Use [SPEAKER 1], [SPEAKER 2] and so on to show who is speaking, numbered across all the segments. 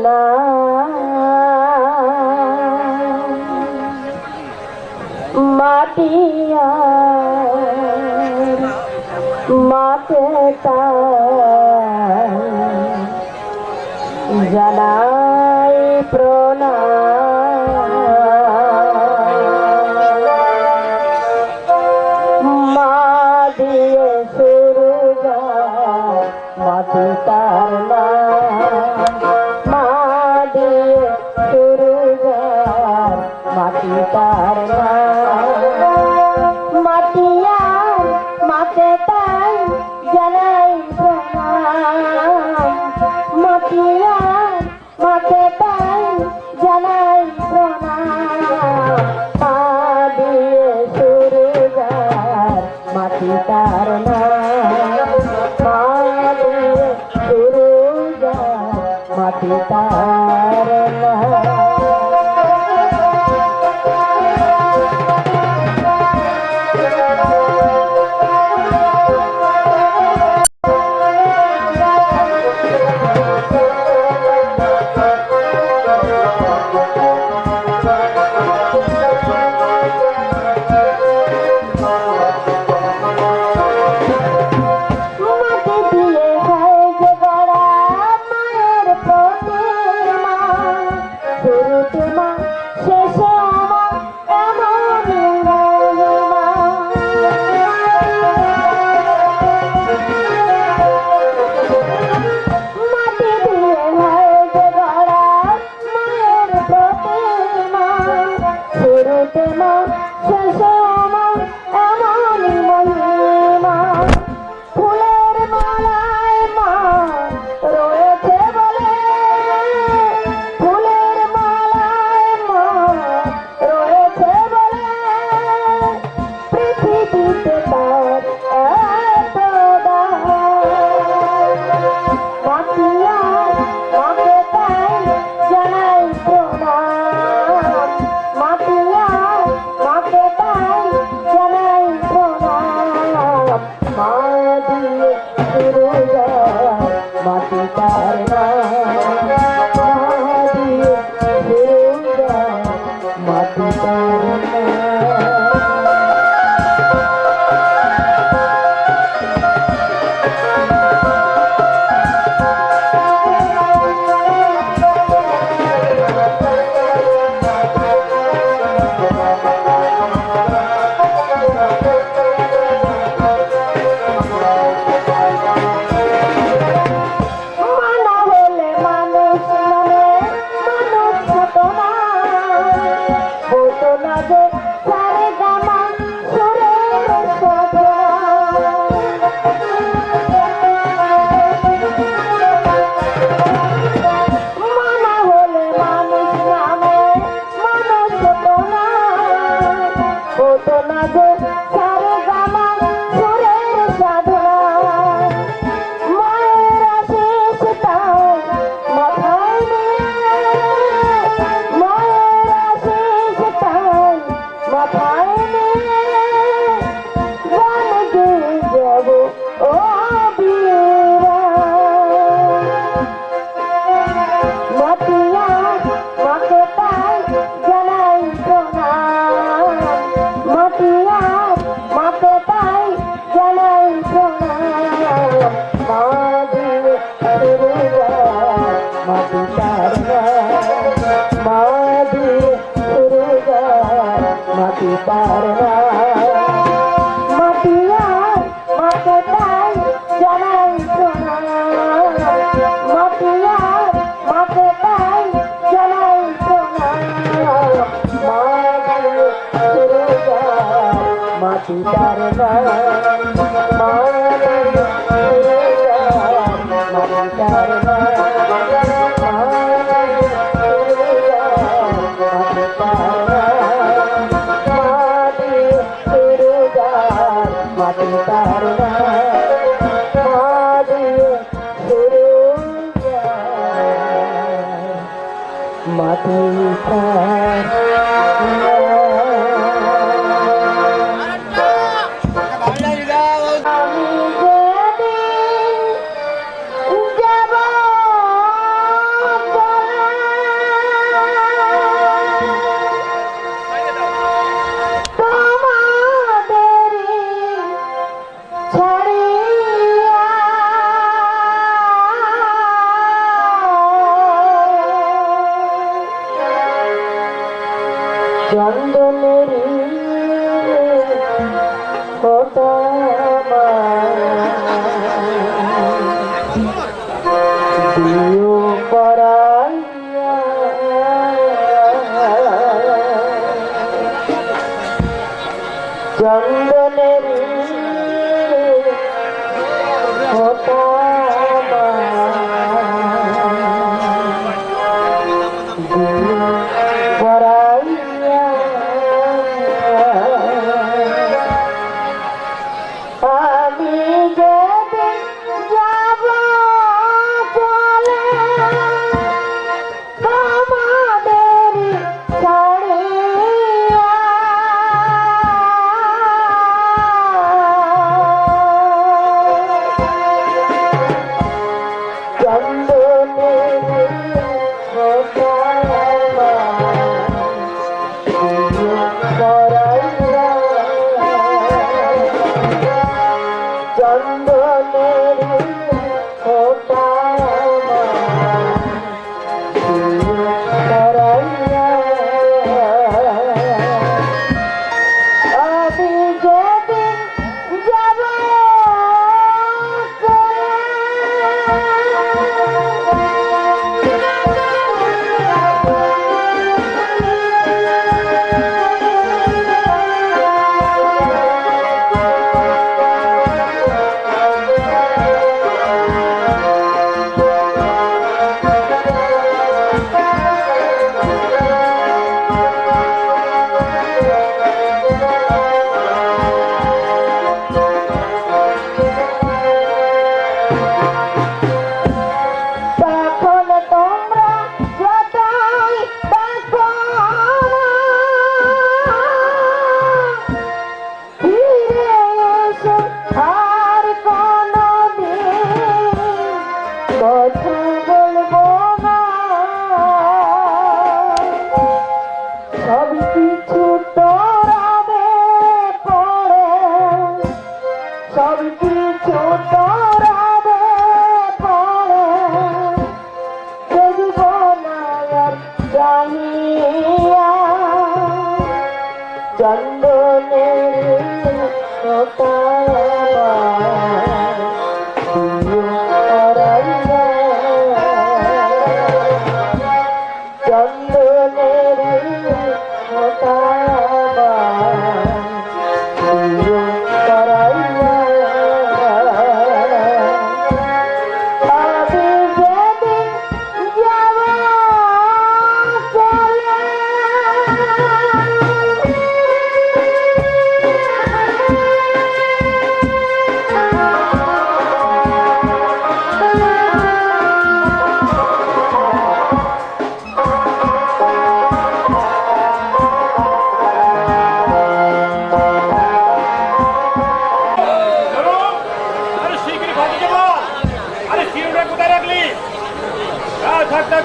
[SPEAKER 1] না মাটিয়া মাতে জানাই প্রণাম মা দিয়ে শুরু মাটি তার মা দিয়ে শুরু মাটি তার মাটিয়া মাতে তাই জানাই প্রণাম মাটিয়া মাতে তাই জানাই প্রণাম মা দিয়ে শুরু মাটি তার মা দিয়ে শুরু মাটি তার চন্দনের ফোটা দিও পরাইয়া চন্দনের ফোটা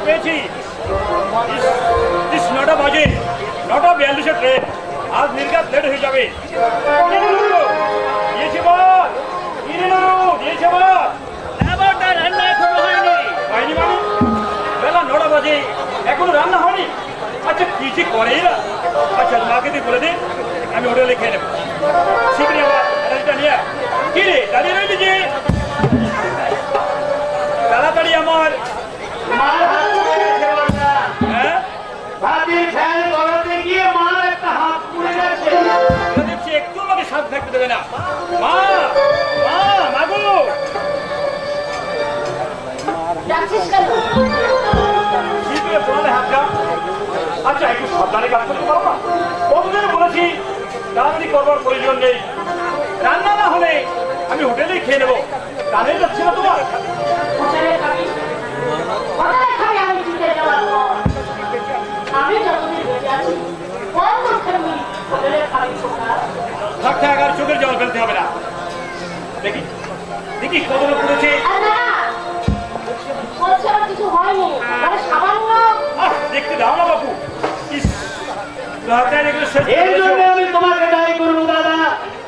[SPEAKER 2] পেয়েছি 9টা বাজে 9:42 ট্রেন আজ নির্ঘাত লেট হয়ে যাবে দিয়েছে বল দিয়েছে বল রান্না এখনো হয়নি হয়নি মানে বেলা 9টা বাজে এখনো রান্না হয়নি আচ্ছা কি যে করে এরা আচ্ছা মাকে দিয়ে বলে দে আমি হোটেলে খেয়ে নেবো শিখনি আমার রাজটা নিয়ে কি রে দাঁড়িয়ে রইলি যে তাড়াতাড়ি আমার একটু আমাকে সাথ থাকতে দেবে না মা মা মাগো আচ্ছা একটু সাবধানে কাজ করতে পারো না কতদিন বলেছি তাড়াতাড়ি করবার প্রয়োজন নেই রান্না না হলে আমি হোটেলেই খেয়ে নেবো কানে যাচ্ছে না তোমার থাক থাক আর চোখের জল ফেলতে হবে না দেখি দেখি কতটা পড়েছে দেখতে দাও না বাবু
[SPEAKER 3] এর জন্য আমি তোমাকে দায়ী করবো দাদা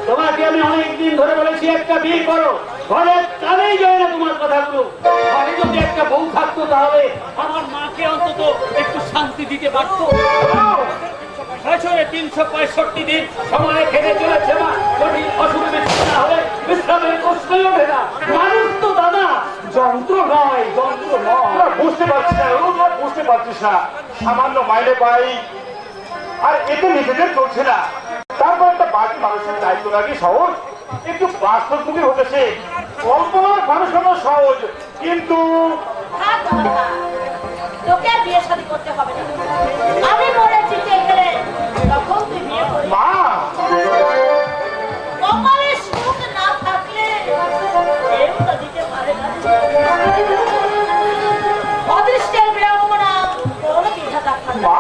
[SPEAKER 3] তোমাকে আমি অনেকদিন ধরে বলেছি একটা বিয়ে করো ঘরে কানেই যায় না তোমার কথাগুলো ঘরে যদি একটা বউ থাকতো তাহলে আমার মাকে অন্তত একটু শান্তি দিতে পারতো বছরে 365 দিন সময় খেতে চলেছে মা, কঠিন অসুখে বিচ্ছিন্ন না হলে বিশ্রামের প্রশ্নই ওঠে না। মানুষ তো দাদা যন্ত্র নয়, যন্ত্র নয়।
[SPEAKER 4] তোরা বুঝতে পারছিস না, তোরা বুঝতে পারছিস না, সামান্য মাইনে পাই আর এতে নিজেদের চলছে না, তারপর একটা বাকি মানুষের দায়িত্ব লাগে সহজ, একটু বাস্তবমুখী হতেছে, কল্পনার মানুষ হলো সহজ, কিন্তু
[SPEAKER 5] থাক বাবা, থাক। তোকে আর বিয়ে শাদী করতে হবে না। আমি মরে জিতে গেলে তখন তুই বিয়ে করবি।
[SPEAKER 4] মা
[SPEAKER 5] কপালে সুখ না থাকলে কেউ তো দিতে পারে না। অদৃষ্টের বিড়ম্বনা কোনো বিধাতা থাকে না।
[SPEAKER 4] মা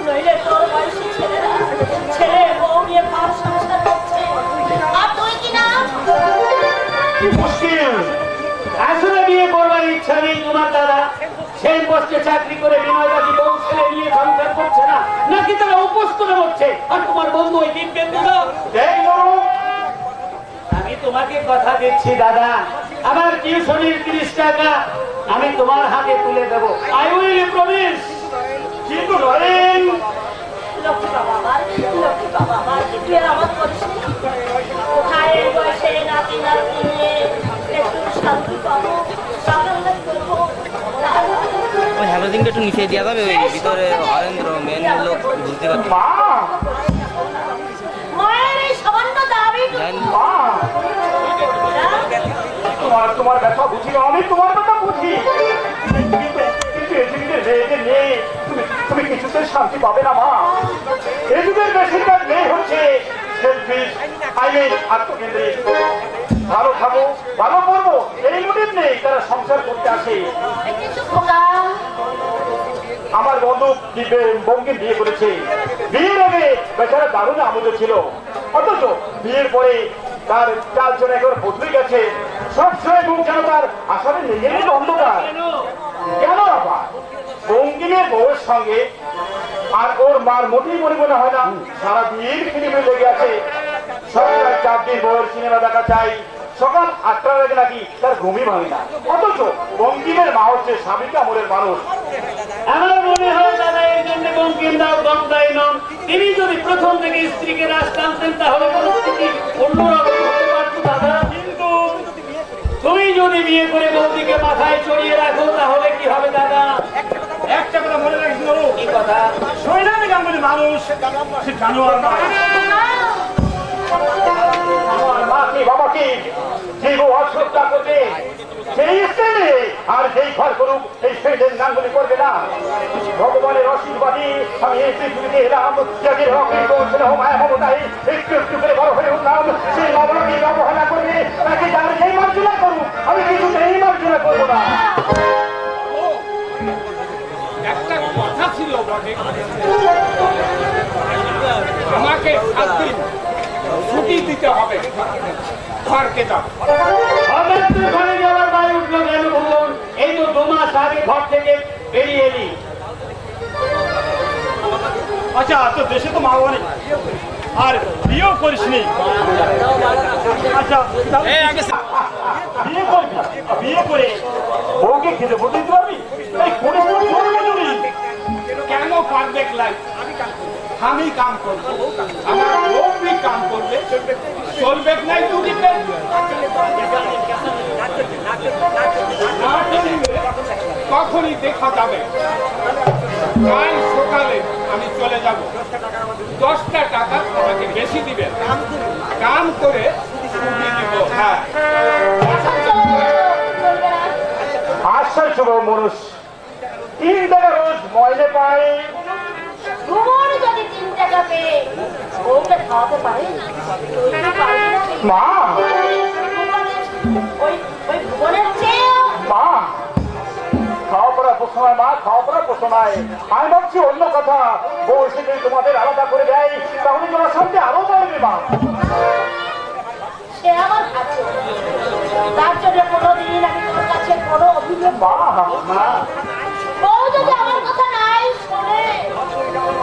[SPEAKER 5] নইলে তোর বয়সী ছেলেরা ছেলে বউ নিয়ে ভার সংসার করছে, আর তুই কি না?
[SPEAKER 4] কি মুশকিল।
[SPEAKER 3] আসলে বিয়ে করবার ইচ্ছা নেই তোমার দাদা। সেই পোস্টে চাকরি করে বিনয়বাদী বউ ছেলে নিয়ে সংসার করছে না, নাকি তারা উপোস করে হচ্ছে। আর তোমার বন্ধু ওই দিব্যেন্দু দাও।
[SPEAKER 4] এই মরু,
[SPEAKER 3] আমি তোমাকে কথা দিচ্ছি দাদা, আমার টিউশনির 30 টাকা আমি তোমার হাতে তুলে দেবো। I will promise.
[SPEAKER 4] কিন্তু নরেন
[SPEAKER 5] লক্ষ্মী বাবা আমার, লক্ষ্মী বাবা আমার, তুই আর আমার করিস নি? কোথায় এই বয়সে নাতি নাতি নিয়ে একটু শান্তি পাবো, সকালে করবো।
[SPEAKER 6] ওই হ্যালোজিনটা একটু নিচে দেওয়া যাবে, ওই ভিতরে হরেন্দ্র মেন লোক বুঝতে পারছি।
[SPEAKER 4] মা
[SPEAKER 5] মায়ের এই সামান্য দাবি
[SPEAKER 4] মা তোমার ব্যথা বুঝি, আমি তোমার কথা বুঝি, কিন্তু কিন্তু এই যুগের মেয়েদের নিয়ে তুমি কিছুতে শান্তি পাবে না মা। এই যুগের বেশিরভাগ মেয়ে হচ্ছে সেলফিশ, আত্মকেন্দ্রিক, ভালো খাবো ভালো পড়বো এই মোটিভ নেই, তারা সংসার করতে আসে।
[SPEAKER 5] কিছু খোকা
[SPEAKER 4] আমার বন্ধু বঙ্গিম বিয়ে করেছে, বিয়ের আগে বেচারা দারুণ আমোদ ছিল, অথচ বিয়ের পরে তার চারজন একবার বদলে গেছে, সবসময় মুখ যেন তার আসামে নিজের অন্ধকার। কেন আবার বঙ্গিমের বউয়ের সঙ্গে আর ওর মার মোটেই মনে হয় না, সারাদিন ফিল্মে লেগে আছে, সপ্তাহে 4 দিন বউয়ের সিনেমা দেখা চাই, সকাল 8টার আগে নাকি তার ঘুমই ভাঙে না, অথচ বঙ্গিমের মা হচ্ছে স্বামীকে আমলের মানুষ।
[SPEAKER 3] আমার মনে হয় দাদা এর জন্য বঙ্কিম দাও গঙ্গাই নন। তিনি যদি প্রথম থেকে স্ত্রীকে রাজ টানতেন তাহলে পরিস্থিতি অন্যরকম হতে পারতো দাদা। কিন্তু তুমি যদি বিয়ে করে বৌদিকে মাথায় চড়িয়ে রাখো তাহলে কি হবে দাদা?
[SPEAKER 2] একটা কথা মনে রাখিস বাবু,
[SPEAKER 3] কি কথা?
[SPEAKER 2] শৈলানি গাঙ্গুলি মানুষ, সে জানোয়ার নয়।
[SPEAKER 4] আমার মা কি বাবা কি যে বউ অশ্রদ্ধা করবে সেই স্ত্রী আর যেই ঘর করুক এই শৈলেন গাঙ্গুলি করবে না। ভগবানের আশীর্বাদী আমি এই পৃথিবীতে এলাম, যাদের রকের পৌঁছল মায়া মমতায় একটু একটু করে বড় হয়ে উঠলাম, সেই বাবাকে অবহেলা করবে তাকে যারা যেই মার্জনা করুক আমি কিছুতেই মার্জনা করবো না।
[SPEAKER 7] একটা কথা ছিল বটে, আমাকে 7 দিন ছুটি দিতে হবে, ঘরকে যাও।
[SPEAKER 3] হঠাৎ তো ঘরে যাওয়ার দায় উঠলো কেন ভুবন? এই তো 2 মাস আগে ঘর থেকে বেরিয়ে এলি।
[SPEAKER 2] আচ্ছা তোর দেশে তো মা বাবা নেই আর বিয়েও করিসনি, আচ্ছা বিয়ে করবি, বিয়ে করে বউকে খেতে বলতে দিতে পারবি? এই পরিস্থিতি চলবে তুমি।
[SPEAKER 7] কেন পারবে লাই? আমি কাম করবো, আমার বউ भी কাম করবে, চলবে নাই তো দিবে না চলবে কখনই দেখা যাবে। কাল সকালে আমি চলে যাব, 10টা টাকা আমাকে বেশি দিবেন, কাম করে ছুটি দিব। হ্যাঁ
[SPEAKER 5] এখন চলে যাও, চলবে না।
[SPEAKER 4] আশ্চর্য বউ মানুষ, 3 টাকা রোজ ময়নে পায়।
[SPEAKER 5] ভুবন যদি 3 টাকা পেয়ে বউকে খাওয়াতে পারে, তুই কি পারবি না?
[SPEAKER 4] মা
[SPEAKER 5] ওই ওই ভুবনের চেয়েও
[SPEAKER 4] মা খাওয়া পড়া পোষণায়, মা খাওয়া পড়া পোষণায়, আমি ভাবছি অন্য কথা, বউ এসে যদি তোমাদের আলাদা করে দেয় তাহলে তোমার সামনে আরো বাড়বে মা।
[SPEAKER 5] সে আমার ভাগ্য, তার জন্য কোনোদিন আমি তোর কাছে কোনো অভিযোগ
[SPEAKER 4] মা মা
[SPEAKER 5] বউ যদি আমার কথা নাই শোনে,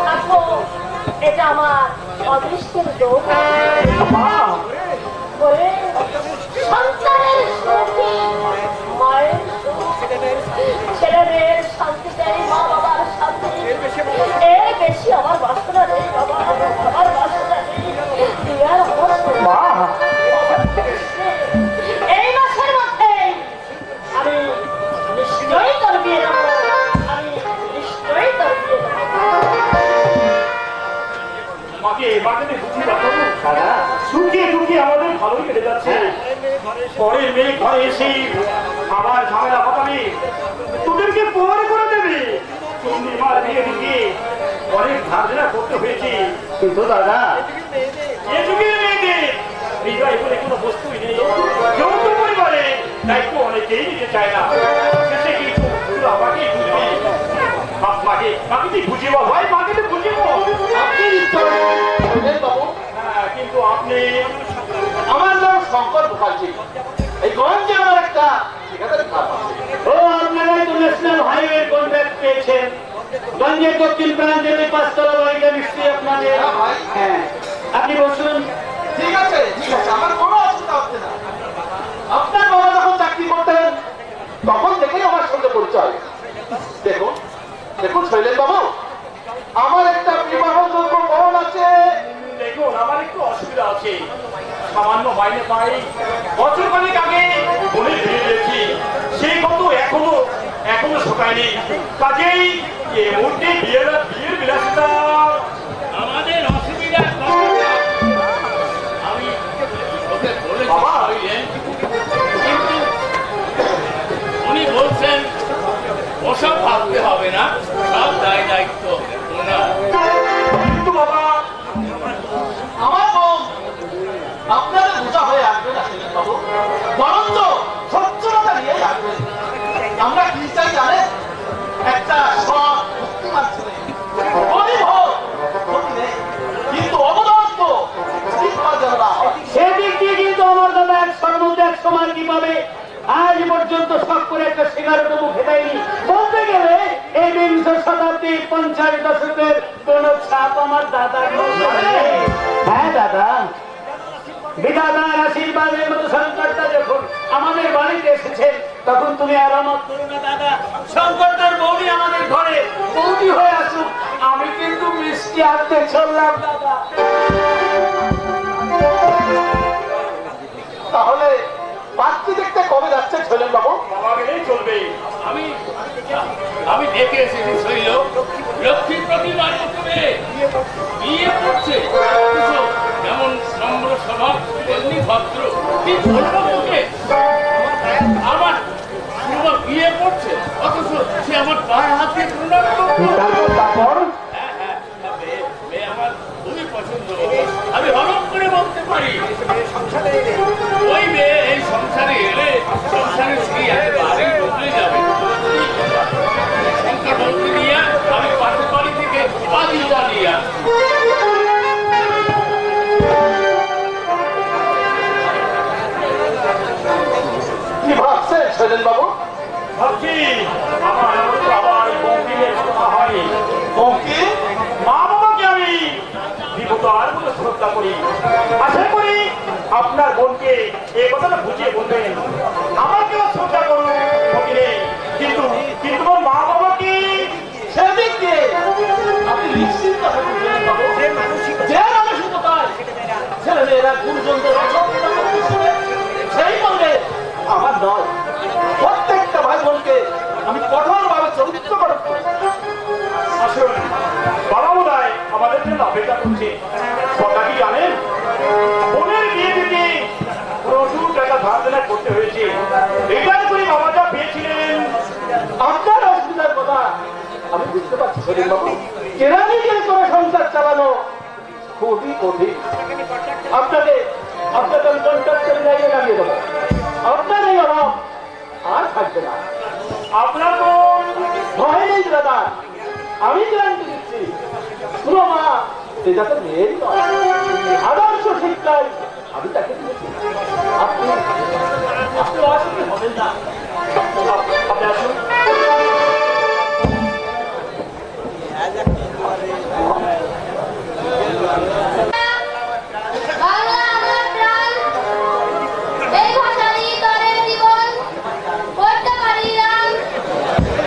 [SPEAKER 5] থাকবো, এটা আমার অদৃষ্টের দোষ।
[SPEAKER 4] মা
[SPEAKER 5] বলে সন্তানের সুখী মায়ের সুখ, ছেলে মেয়ের শান্তি চাই, মা বাবার শান্তি, এর বেশি
[SPEAKER 4] দাদা শুকিয়ে টুকিয়ে আমাদের ভালোই কেটে যাচ্ছে পরের মেয়ে ঘরে এসে আবার ঝামেলা পাকাবি তোদেরকে পরে করে দেবে চন্দ্রিমার বিয়ে দিকে অনেক ঝামেলা করতে হয়েছে কিন্তু দাদা এ যুগের মেয়েদের হৃদয় বলে কোনো বস্তুই নেই যৌথ পরিবারে দায়িত্ব অনেকেই নিতে চায় না শেষে কিন্তু শুধু আমাকেই বুঝবে মাকে তুই বুঝিব ভাই মাকে তো বুঝিব আপনি বাবু কিন্তু আপনি
[SPEAKER 7] আমার নাম শঙ্কর মুখার্জি এই গঞ্জে আমার একটা ঠিকাদারি খাপ আছে।
[SPEAKER 3] ও আপনারাই তো ন্যাশনাল হাইওয়ে কন্ট্রাক্ট পেয়েছেন গঞ্জের দক্ষিণ প্রান্তে পাঁচতলা বাড়িটা নিশ্চয়ই আপনাদের
[SPEAKER 7] হ্যাঁ ভাই।
[SPEAKER 3] হ্যাঁ আপনি বসুন
[SPEAKER 7] ঠিক আছে আমার কোনো অসুবিধা হচ্ছে না। আপনার বাবা যখন চাকরি করতেন তখন থেকেই আমার সঙ্গে পরিচয়। দেখুন দেখুন শৈলেন বাবু আমার একটা বিবাহযোগ্য বোন আছে।
[SPEAKER 4] দেখুন আমার একটু অসুবিধা আছে সামান্য মাইনে পাই বছর খানেক আগে বলে দিয়ে দিয়েছি সেই কত এখনো শোকায়নি কাজেই এ মুহূর্তে বিয়ের বিলাসিতা
[SPEAKER 3] আমাদের অসুবিধা আমি ওকে বলেছি
[SPEAKER 4] বাবা।
[SPEAKER 3] কিন্তু উনি বলছেন ওসব ভাবতে হবে না সব দায় দায়িত্ব ওনার
[SPEAKER 4] কিন্তু বাবা
[SPEAKER 7] আমার বোন আপনাদের বোঝা হয়ে আসবে না শৈলেন বাবু বরঞ্চ সচ্ছলতা নিয়ে আসবে। আমরা কি চাই জানেন একটা সৎ বুদ্ধিমান ছেলে গরিব হোক ক্ষতি নেই কিন্তু অবদান্ত শৃঙ্খলা যেন না হয়।
[SPEAKER 3] সেদিক দিয়ে কিন্তু আমার দাদা 100 মধ্যে 100 মার্ক কি পাবে আজ পর্যন্ত সব করে একটা সিগারেট মুখে দেয়নি বলতে গেলে এই বিংশ শতাব্দীর 50 দশকের কোন ছাপ আমার দাদার মধ্যে নেই। হ্যাঁ দাদা বিধাতার আশীর্বাদের মতো সংকটটা যখন আমাদের বাড়িতে এসেছেন তখন তুমি আরামত করো না দাদা সংকটটার বৌদি আমাদের ঘরে বৌদি হয়ে আসুক আমি কিন্তু মিষ্টি আনতে চললাম দাদা
[SPEAKER 7] তাহলে পাত্রী দেখতে কবে যাচ্ছে শৈলেন বাবু?
[SPEAKER 4] বাবা গেলেই চলবে
[SPEAKER 3] আমি দেখে এসেছি শৈল লক্ষ্মী প্রতিমার মধ্যে বিয়ে করছে যেমন নম্র স্বভাব তেমনি ভদ্র কি বলবো ওকে আমার শুভ বিয়ে করছে অথচ সে আমার পায়ে হাত দিয়ে প্রণাম করতো
[SPEAKER 4] তারপর
[SPEAKER 3] মেয়ে আমার খুবই পছন্দ আমি হরম করে বলতে পারি ওই মেয়ে এই সংসারে এলে সংসারে স্ত্রী একেবারে বদলে যাবে সংখ্যা বলতে নিয়ে আমি পাশের বাড়ি থেকে বাদিটা নিয়ে আসছি
[SPEAKER 7] কি ভাবছেন শৈলেন বাবু?
[SPEAKER 4] ভাবছি আমার আবার বঙ্কিমের কথা হয়
[SPEAKER 7] বঙ্কি
[SPEAKER 4] মা বাবাকে আমি বিপদ আর বলে শ্রদ্ধা করি আশা করি আপনার বোনকে এই কথাটা বুঝিয়ে বলবেন আমাকেও শ্রদ্ধা করুন ভগিনী কিন্তু কিন্তু ওর মা বাবাকে
[SPEAKER 7] সেদিক দিয়ে আপনি নিশ্চিন্ত থাকুন শৈলেন বাবু। যে মানসিকতায় ছেলে মেয়েরা গুরুজনদের অসম্মান করতে শুনে সেই বলবে আমার নয় প্রত্যেকটা ভাই বোনকে আমি কঠোরভাবে চরিত্র গঠন করি।
[SPEAKER 4] আসুন বাবা বোধহয় আমাদের জন্য অপেক্ষা করছে কথা কি জানেন বোনের বিয়ে দিতে প্রচুর টাকা ধার দেনা করতে হয়েছে রিটার্ন করে বাবা যা পেয়েছিলেন
[SPEAKER 7] আপনার অসুবিধার কথা আমি বুঝতে পারছি শৈলেন বাবু। কেরানিকে করে সংসার চালানো খুবই কঠিন। আপনাকে আপনাকে আমি কন্ট্যাক্ট করে জায়গায় লাগিয়ে দেবো। আপনার এই অভাব আর থাকবে না।
[SPEAKER 4] আপনার বোন
[SPEAKER 7] ভয় নেই দাদা আমি গ্যারান্টি দিচ্ছি শুনো মা সে যাতে মেয়েরই নয় আদর্শ শিক্ষায় আমি তাকে দিয়েছি। আপনি আপনি অসুখী হবেন না।
[SPEAKER 4] আপনি আসুন
[SPEAKER 8] বাংলা আমার প্রাণ এই ভাষা নিয়ে তরে জীবন করতে পারি রাম কথা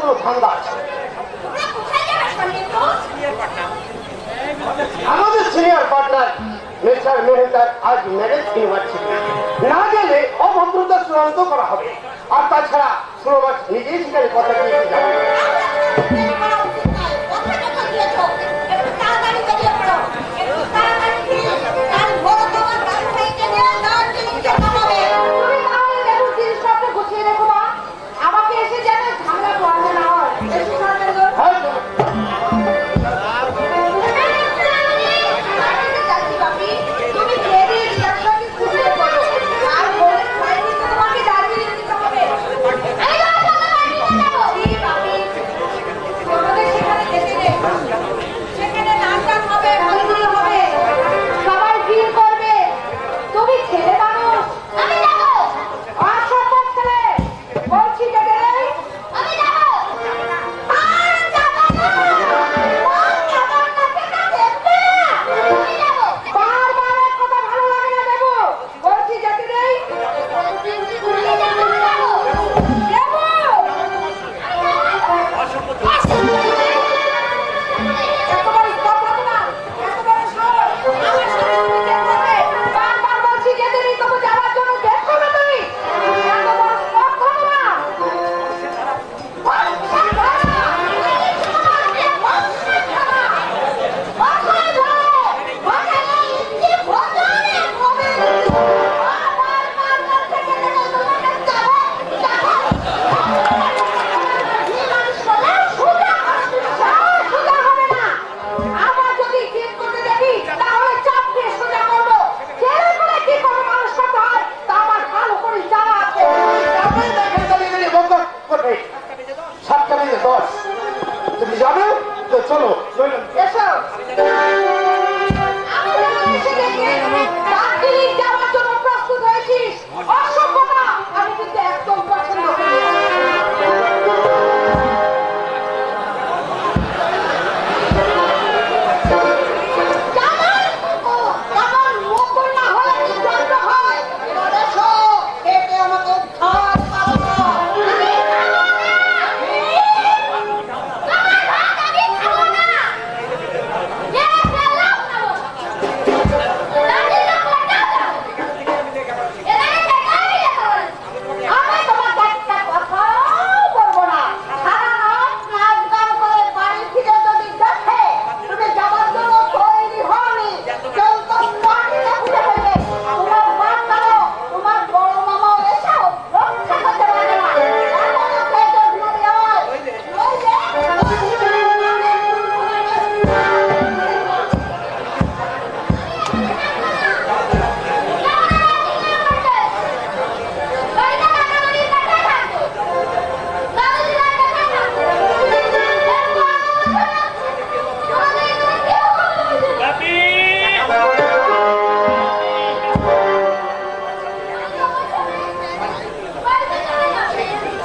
[SPEAKER 1] কোনো ধান্দা আছে।
[SPEAKER 5] তোমরা কোথায় যাবে শুনি তো?
[SPEAKER 1] আমাদের সিনিয়র পার্টনার মিস্টার মেহেন্দার আজ ম্যারেজ ইউনিভার্সিটি, না গেলে অভদ্রতা চূড়ান্ত করা হবে। আর তাছাড়া সুরবাস নিজেই সেখানে কথা দিয়ে যাবে।
[SPEAKER 5] কথাটা তো দিয়েছো, একটু তাড়াতাড়ি বেরিয়ে পড়ো, একটু তাড়াতাড়ি কাল ভোর তোমার গান হইতে নিয়ে দার্জিলিং যেতে হবে।
[SPEAKER 8] তুমি তাহলে দেখো জিনিসপত্র গুছিয়ে রেখো মা, আমাকে এসে যেন ঝামেলা পোহাতে না হয়। এসো সরকার
[SPEAKER 1] হ্যাঁ,
[SPEAKER 8] তুমি খেয়ে দিয়ে রিজার্ভটাকে খুলে পড়ো, আর বলে খাইনি তো তোমাকে দার্জিলিং দিতে হবে। এই না চলো দার্জিলিং যাবো। এই বাপি, তোমাদের সেখানে যেতে দে। সেখানে নাচ গান হবে, হইহুল্লোড় হবে, সবাই ভিড় করবে। তুমি ছেলে মানুষ, আমি যাবো। অসম্ভব ছেলে, বলছি যেতে নেই, আমি যাবো। আর যাবো না। আর যাবো না, সেটা দেখবে না। আমি যাবো। বারবার এক কথা ভালো লাগে না দেবো, বলছি যেতে নেই। আমি যাবো, আমি যাবো। দেবো। একেবারে কথা না, একেবারে সর। আমার সাথে তুমি যেতে হবে। বারবার বলছি যেতে নেই, তবু যাওয়ার জন্য দেখো না তুমি। একেবারে স্পর্ধা না। আবার যদি ঠিক করতে দেখি তাহলে চাপ দিয়ে সোজা করবো। ছেলে করে কি করে মানুষ করতে হয় তা আমার ভালো করে জানা আছে।
[SPEAKER 1] আপনি দেখেন দাঁড়িয়ে দাঁড়িয়ে বন্ধ করবে। 7:10 তুমি যাবে তো চলো, চলুন।
[SPEAKER 8] এসো। আমি যেন এসে দেখি দার্জিলিং যাওয়ার জন্য প্রস্তুত হয়েছিস। অসভ্যতা আমি কিন্তু একদম পছন্দ করি না। যেমন মুকুল না হলে কি গন্ধ হয়? এবার এসো, খেতে আমাকে উদ্ধার করো। আমি খাবো না। তোমার ভাত আমি খাবো না। আমি তোমাকে একটা কথাও বলবো না। সারা রাত নাচ গান করে বাড়ি ফিরে যদি দেখে তুমি যাবার জন্য তৈরি হওনি, কেউ তো মাটিতে পুঁতে ফেলবে। তোমার বাপ কালো, তোমার বড় মামাও এসেও রক্ষা করতে পারবে না। এখনো পেটে ঘুরে হয়। ওই যে
[SPEAKER 3] বাপি!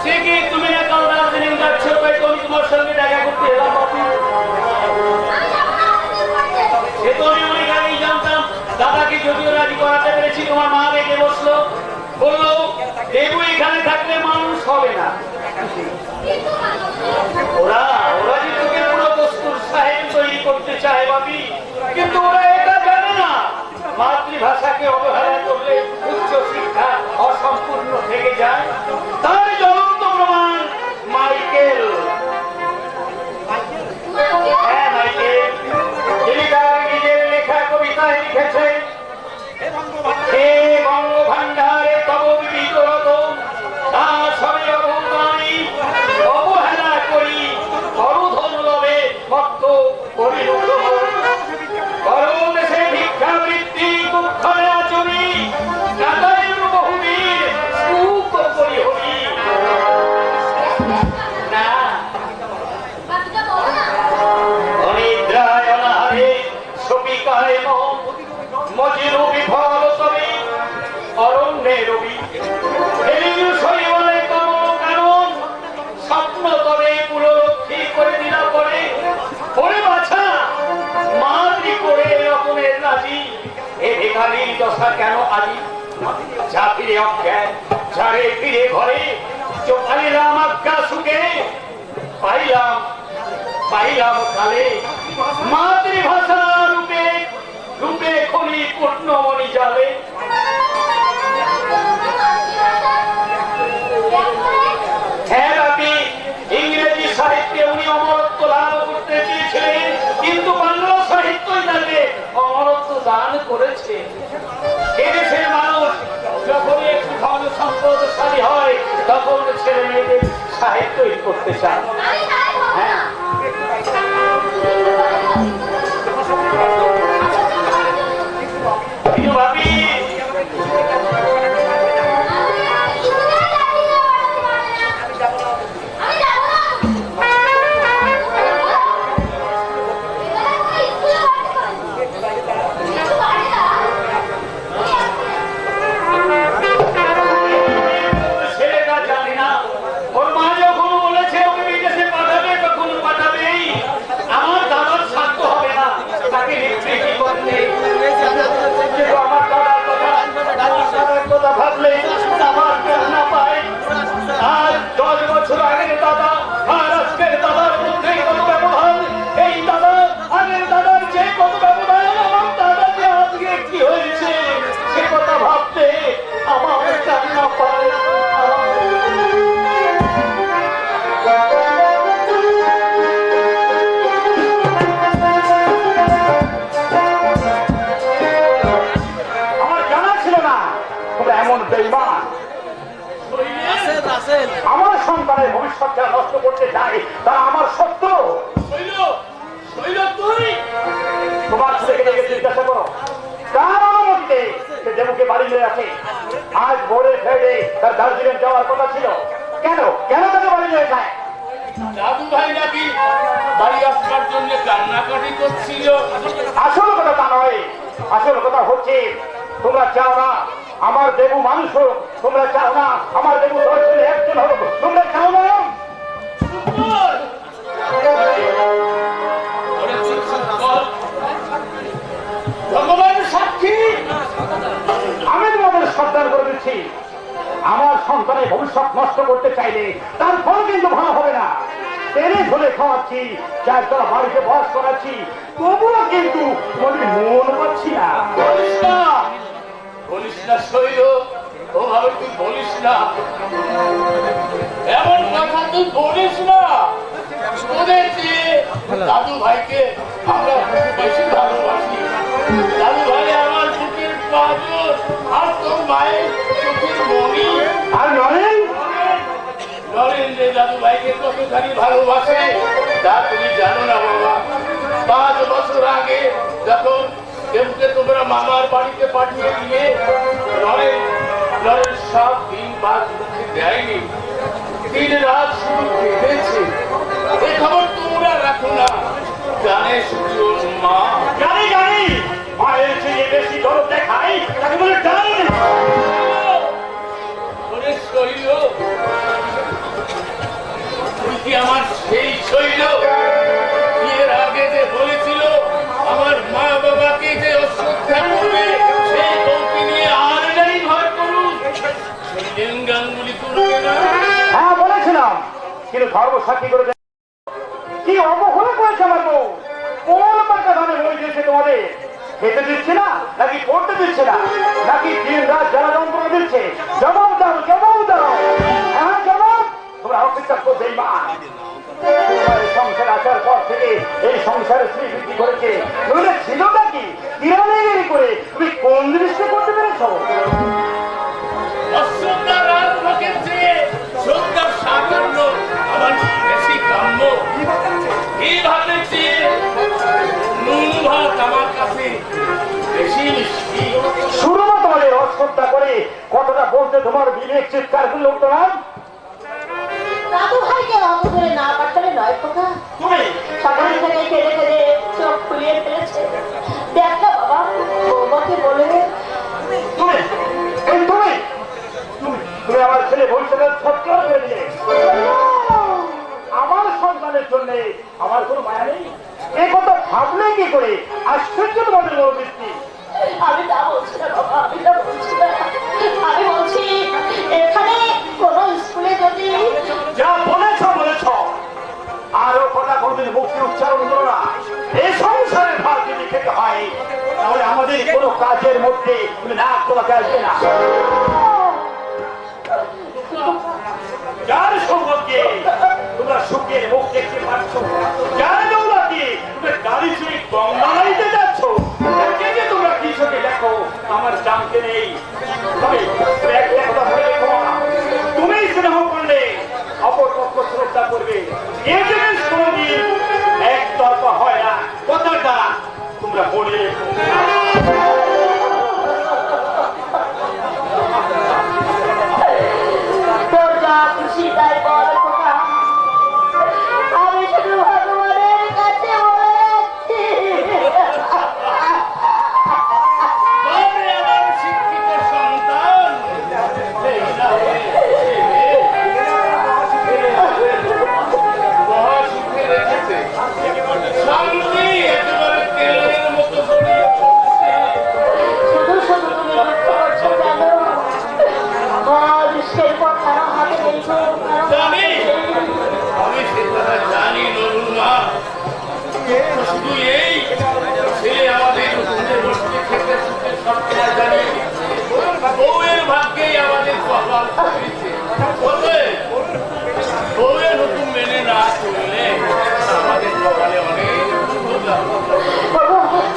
[SPEAKER 3] সে কি তুমি না কাল দার্জিলিং যাচ্ছ, তাই তো আমি তোমার সঙ্গে দেখা করতে এলাম বাপি। সে তো আমি অনেক আগেই জানতাম। দাদাকে যদিও রাজি করাতে পেরেছি, তোমার মা রেখে বসলো, বললো দেবু এখানে থাকলে মানুষ হবে না। ওরা ওরা যে তোকে পুরো দস্তুর সাহেব তৈরি করতে চায় বাপি, কিন্তু ওরা এটা জানে না মাতৃভাষাকে অবহেলা করলে উচ্চ শিক্ষা অসম্পূর্ণ থেকে যায়। তার জ্বলন্ত প্রমাণ মাইকেল। হ্যাঁ, মাইকেল, তিনি তার নিজের লেখা কবিতায় লিখেছেন, হে বঙ্গভাণ্ডারে তব বিবিধ রতন, তা সবে অবদানি অবহেলা করি করধন লবে ভক্ত করিল করদেশে ভিক্ষাবৃত্তি দুঃখরে আচরি কাদায়ুর বহুবীর সুখ করি হবি। না, অনিদ্রায় অনাহারে সপিকায় মজির বিফল তবে অরণ্যে রবি শৈবলে কমল কারণ স্বপ্ন তবে পুরোরক্ষী করে দিলা পরে পরে বাছা মাতৃ করে রকমের রাজি এ বেকারির দশা কেন আজি যা ফিরে অজ্ঞান ঝাড়ে ফিরে ঘরে চোখালি রাম আজ্ঞা সুখে পাইলাম কালে মাতৃভাষা রূপে রূপে খনি পূর্ণমণি জালে। হ্যাঁ আপনি ইংরেজি সাহিত্যে উনি অমরত্ব লাভ করতে চেয়েছিলেন, কিন্তু বাংলা সাহিত্যই তাকে অমরত্ব দান করেছে। এদেশের মানুষ যখনই একটু ধন সম্পদশালী হয় তখন ছেলে মেয়েদের সাহিত্যই করতে চায়। হ্যাঁ ভাবি আমার সন্তানের ভবিষ্যৎটা নষ্ট করতে চায়, তারা আমার শত্রু। তোমার ছেলেকে জিজ্ঞাসা করো কার অনুমতিতে সে দেবুকে বাড়ি নিয়ে আসে। আজ ভোরে ফেরে তার দার্জিলিং যাওয়ার কথা ছিল, কেন কেন তাকে বাড়ি নিয়ে যায়? দাদু ভাই নাকি বাড়ি আসবার জন্য কান্নাকাটি করছিল।
[SPEAKER 4] আসল কথা তা নয়, আসল কথা হচ্ছে তোমরা চাও না আমার দেবু মানুষ হোক, তোমরা চাও না আমার দেবু দর্শনে একজন হোক, তোমরা চাও না।
[SPEAKER 3] ভগবান সাক্ষী,
[SPEAKER 4] আমি তোমাদের সাবধান করে দিচ্ছি, আমার সন্তানের ভবিষ্যৎ নষ্ট করতে চাইলে তার ফল কিন্তু ভালো হবে না। তেরে ঝোলে খাওয়াচ্ছি, চার তলা বাড়িতে বস করাচ্ছি, তবুও কিন্তু মন পাচ্ছি না।
[SPEAKER 3] বলিস না শৈল, ওভাবে তুই বলিস না, এমন কথা তুই বলিস না। তোদের চেয়ে দাদু ভাইকে আমরা বেশি ভালোবাসি। দাদু ভাই আমার বুকের পাঁজর, আর তোর মায়ের চোখের মণি।
[SPEAKER 4] আর নরেন
[SPEAKER 3] নরেন যে দাদু ভাইকে কতখানি ভালোবাসে তা তুমি জানো না বাবা। 5 বছর আগে যখন দেবকে তোমরা মামার বাড়িতে পাঠিয়ে দিয়ে নরেন 7 দিন বাদ মুখে দেয়নি, দিন রাত শুধু কেঁদেছে। এই খবর তোমরা রাখো না, জানে শুধু মা।
[SPEAKER 4] জানি জানি, মায়ের চেয়ে বেশি দরদ দেখাই তাকে বলে ডান।
[SPEAKER 3] ওরে শৈল, তুই কি আমার সেই শৈল বিয়ের আগে যে বলেছিল আমার মা বাবাকে যে অশ্রদ্ধা করবে সেই বউকে নিয়ে আর নাই ভয় করুন, গাঙ্গুলি করবে না?
[SPEAKER 4] হ্যাঁ বলেছিলাম, কিন্তু ধর্ম সাক্ষী করে কি অবহেলা করেছে আমার বউ। কোন পাকা ধানে বই দিয়েছে তোমাদের? খেতে দিচ্ছে না নাকি পড়তে দিচ্ছে না, নাকি দিন রাত জ্বালা যন্ত্রণা দিচ্ছে? জবাব দাও, জবাব দাও। হ্যাঁ জবাব। তোমরা অপেক্ষা করবে মা, সংসার আসার পর থেকে এই সংসারে স্ত্রী বৃদ্ধি করেছে, নইলে ছিল নাকি কিরানি করে তুমি কোন জিনিসটা করতে পেরেছ?
[SPEAKER 3] অশ্রদ্ধা রাত লোকের চেয়ে শ্রদ্ধার সামান্য আমার বেশি কাম্য। এই ভাতের চেয়ে নুন ভাত আমার কাছে বেশি মিষ্টি।
[SPEAKER 4] শুরু না তোমাদের অশ্রদ্ধা করে কতটা বলতে তোমার বিবেক চিৎকার করলে উঠতো না?
[SPEAKER 5] দাদু ভাইকে অত করে না পাঠালে নয় কথা।
[SPEAKER 4] তুমি
[SPEAKER 5] সকাল থেকে কেঁদে কেঁদে চোখ ফুলিয়ে ফেলেছে। দেখ না বাবা, বৌমাকে বলে
[SPEAKER 4] তুমি এই তুমি তুমি আমার ছেলে ভবিষ্যতের সৎকার করে দিলে। আমার সন্তানের জন্য আমার কোনো মায়া নেই, এই কথা ভাবলে কি করে? আশ্চর্য তোমাদের মনোবৃত্তি।
[SPEAKER 5] আমি তা বলছি না বাবা, আমি তা বলছি না। আমি বলছি এখানে কোন স্কুলে যদি
[SPEAKER 4] যা বলেছ বলেছ, কোনদিন মুক্তি উচ্চারণ করো না। এই সংসারের ভার যদি খেতে হয় তাহলে আমাদের কোনো কাজের মধ্যে তুমি না তোমাকে আসবে না। যার সম্পর্কে তোমরা সুখের মুখ দেখতে পাচ্ছ, যার দৌলতে তুমি গাড়ি চুরি গঙ্গা নদীতে যাচ্ছ, কে যে তোমরা কি চোখে দেখো আমার জানতে নেই। তবে একটা কথা মনে রেখো, তুমি স্নেহ করলে অপর পক্ষ শ্রদ্ধা করবে। এই জিনিস কোনদিন একতরফা হয় না, কথাটা তোমরা মনে রেখো।
[SPEAKER 5] তোর যা খুশি তাই বল খোকা, আমি শুধু ভগবানের কাছে বলে যাচ্ছি।
[SPEAKER 3] তবে আমার শিক্ষিত সন্তান এই না হয়ে মহা সুখে রেখেছে। শান্তি একেবারে তেলের মতো ছড়িয়ে পড়ছে।
[SPEAKER 5] শুধু শুধু তুমি দুঃখ করছো কেন? বিশ্বের কথা হাতে রেখো,
[SPEAKER 3] জানি, আমি সে কথা জানি নরুল মা। শুধু এই ছেলে আমাদের উঠে বসতে খেতে শুতে সব কথা জানিয়ে দিচ্ছে। বউয়ের ভাগ্যেই আমাদের কপাল হয়েছে। বউয়ের হুকুম মেনে না চললে আমাদের কপালে অনেক দুঃখ লাগবে।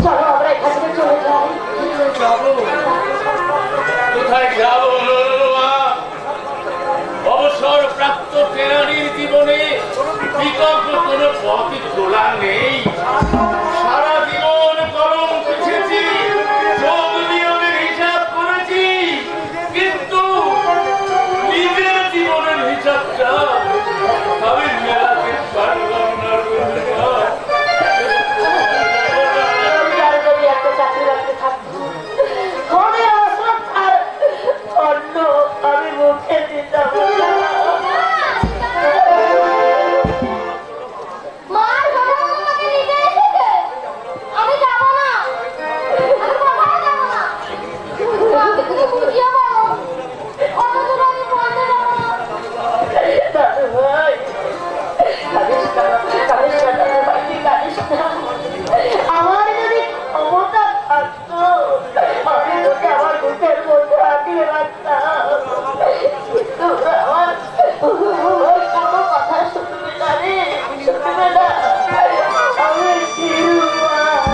[SPEAKER 5] চলো আমরা এখান থেকে চলে যাই।
[SPEAKER 3] যাবো কোথায় যাবো নরুল মা? অবসর প্রাপ্ত কেরানির জীবনে বিকল্প কোনো পথই খোলা নেই। সারা জীবন কলম পিছেছি, যোগ নিয়মের হিসাব করেছি, কিন্তু নিজের জীবনের হিসাবটা আমি মেলাতে পারলাম না।
[SPEAKER 5] যার যদি একটা চাকরি রাখতে থাকতো, মনে অশ্রদ্ধার অন্য আমি মুখে দিতাম না।
[SPEAKER 8] মার ঘরে আমাকে নিতে এসেছে। আমি যাব না। আমি কোথাও যাব না। মাকে তুমি বুঝিয়ে বলো। অতদূর আমি পৌঁছে যাব না।
[SPEAKER 5] দাদু ভাই, কাঁদিস না, কাঁদিস না দাদু ভাই, তুই কাঁদিস না। আমার যদি ক্ষমতা থাকতো, আমি তোকে আমার বুকের মধ্যে আঁকড়ে রাখতাম। কিন্তু আমার কোনো কথা শুনবে না রে, শুনবে না। আমি নিরুপায়।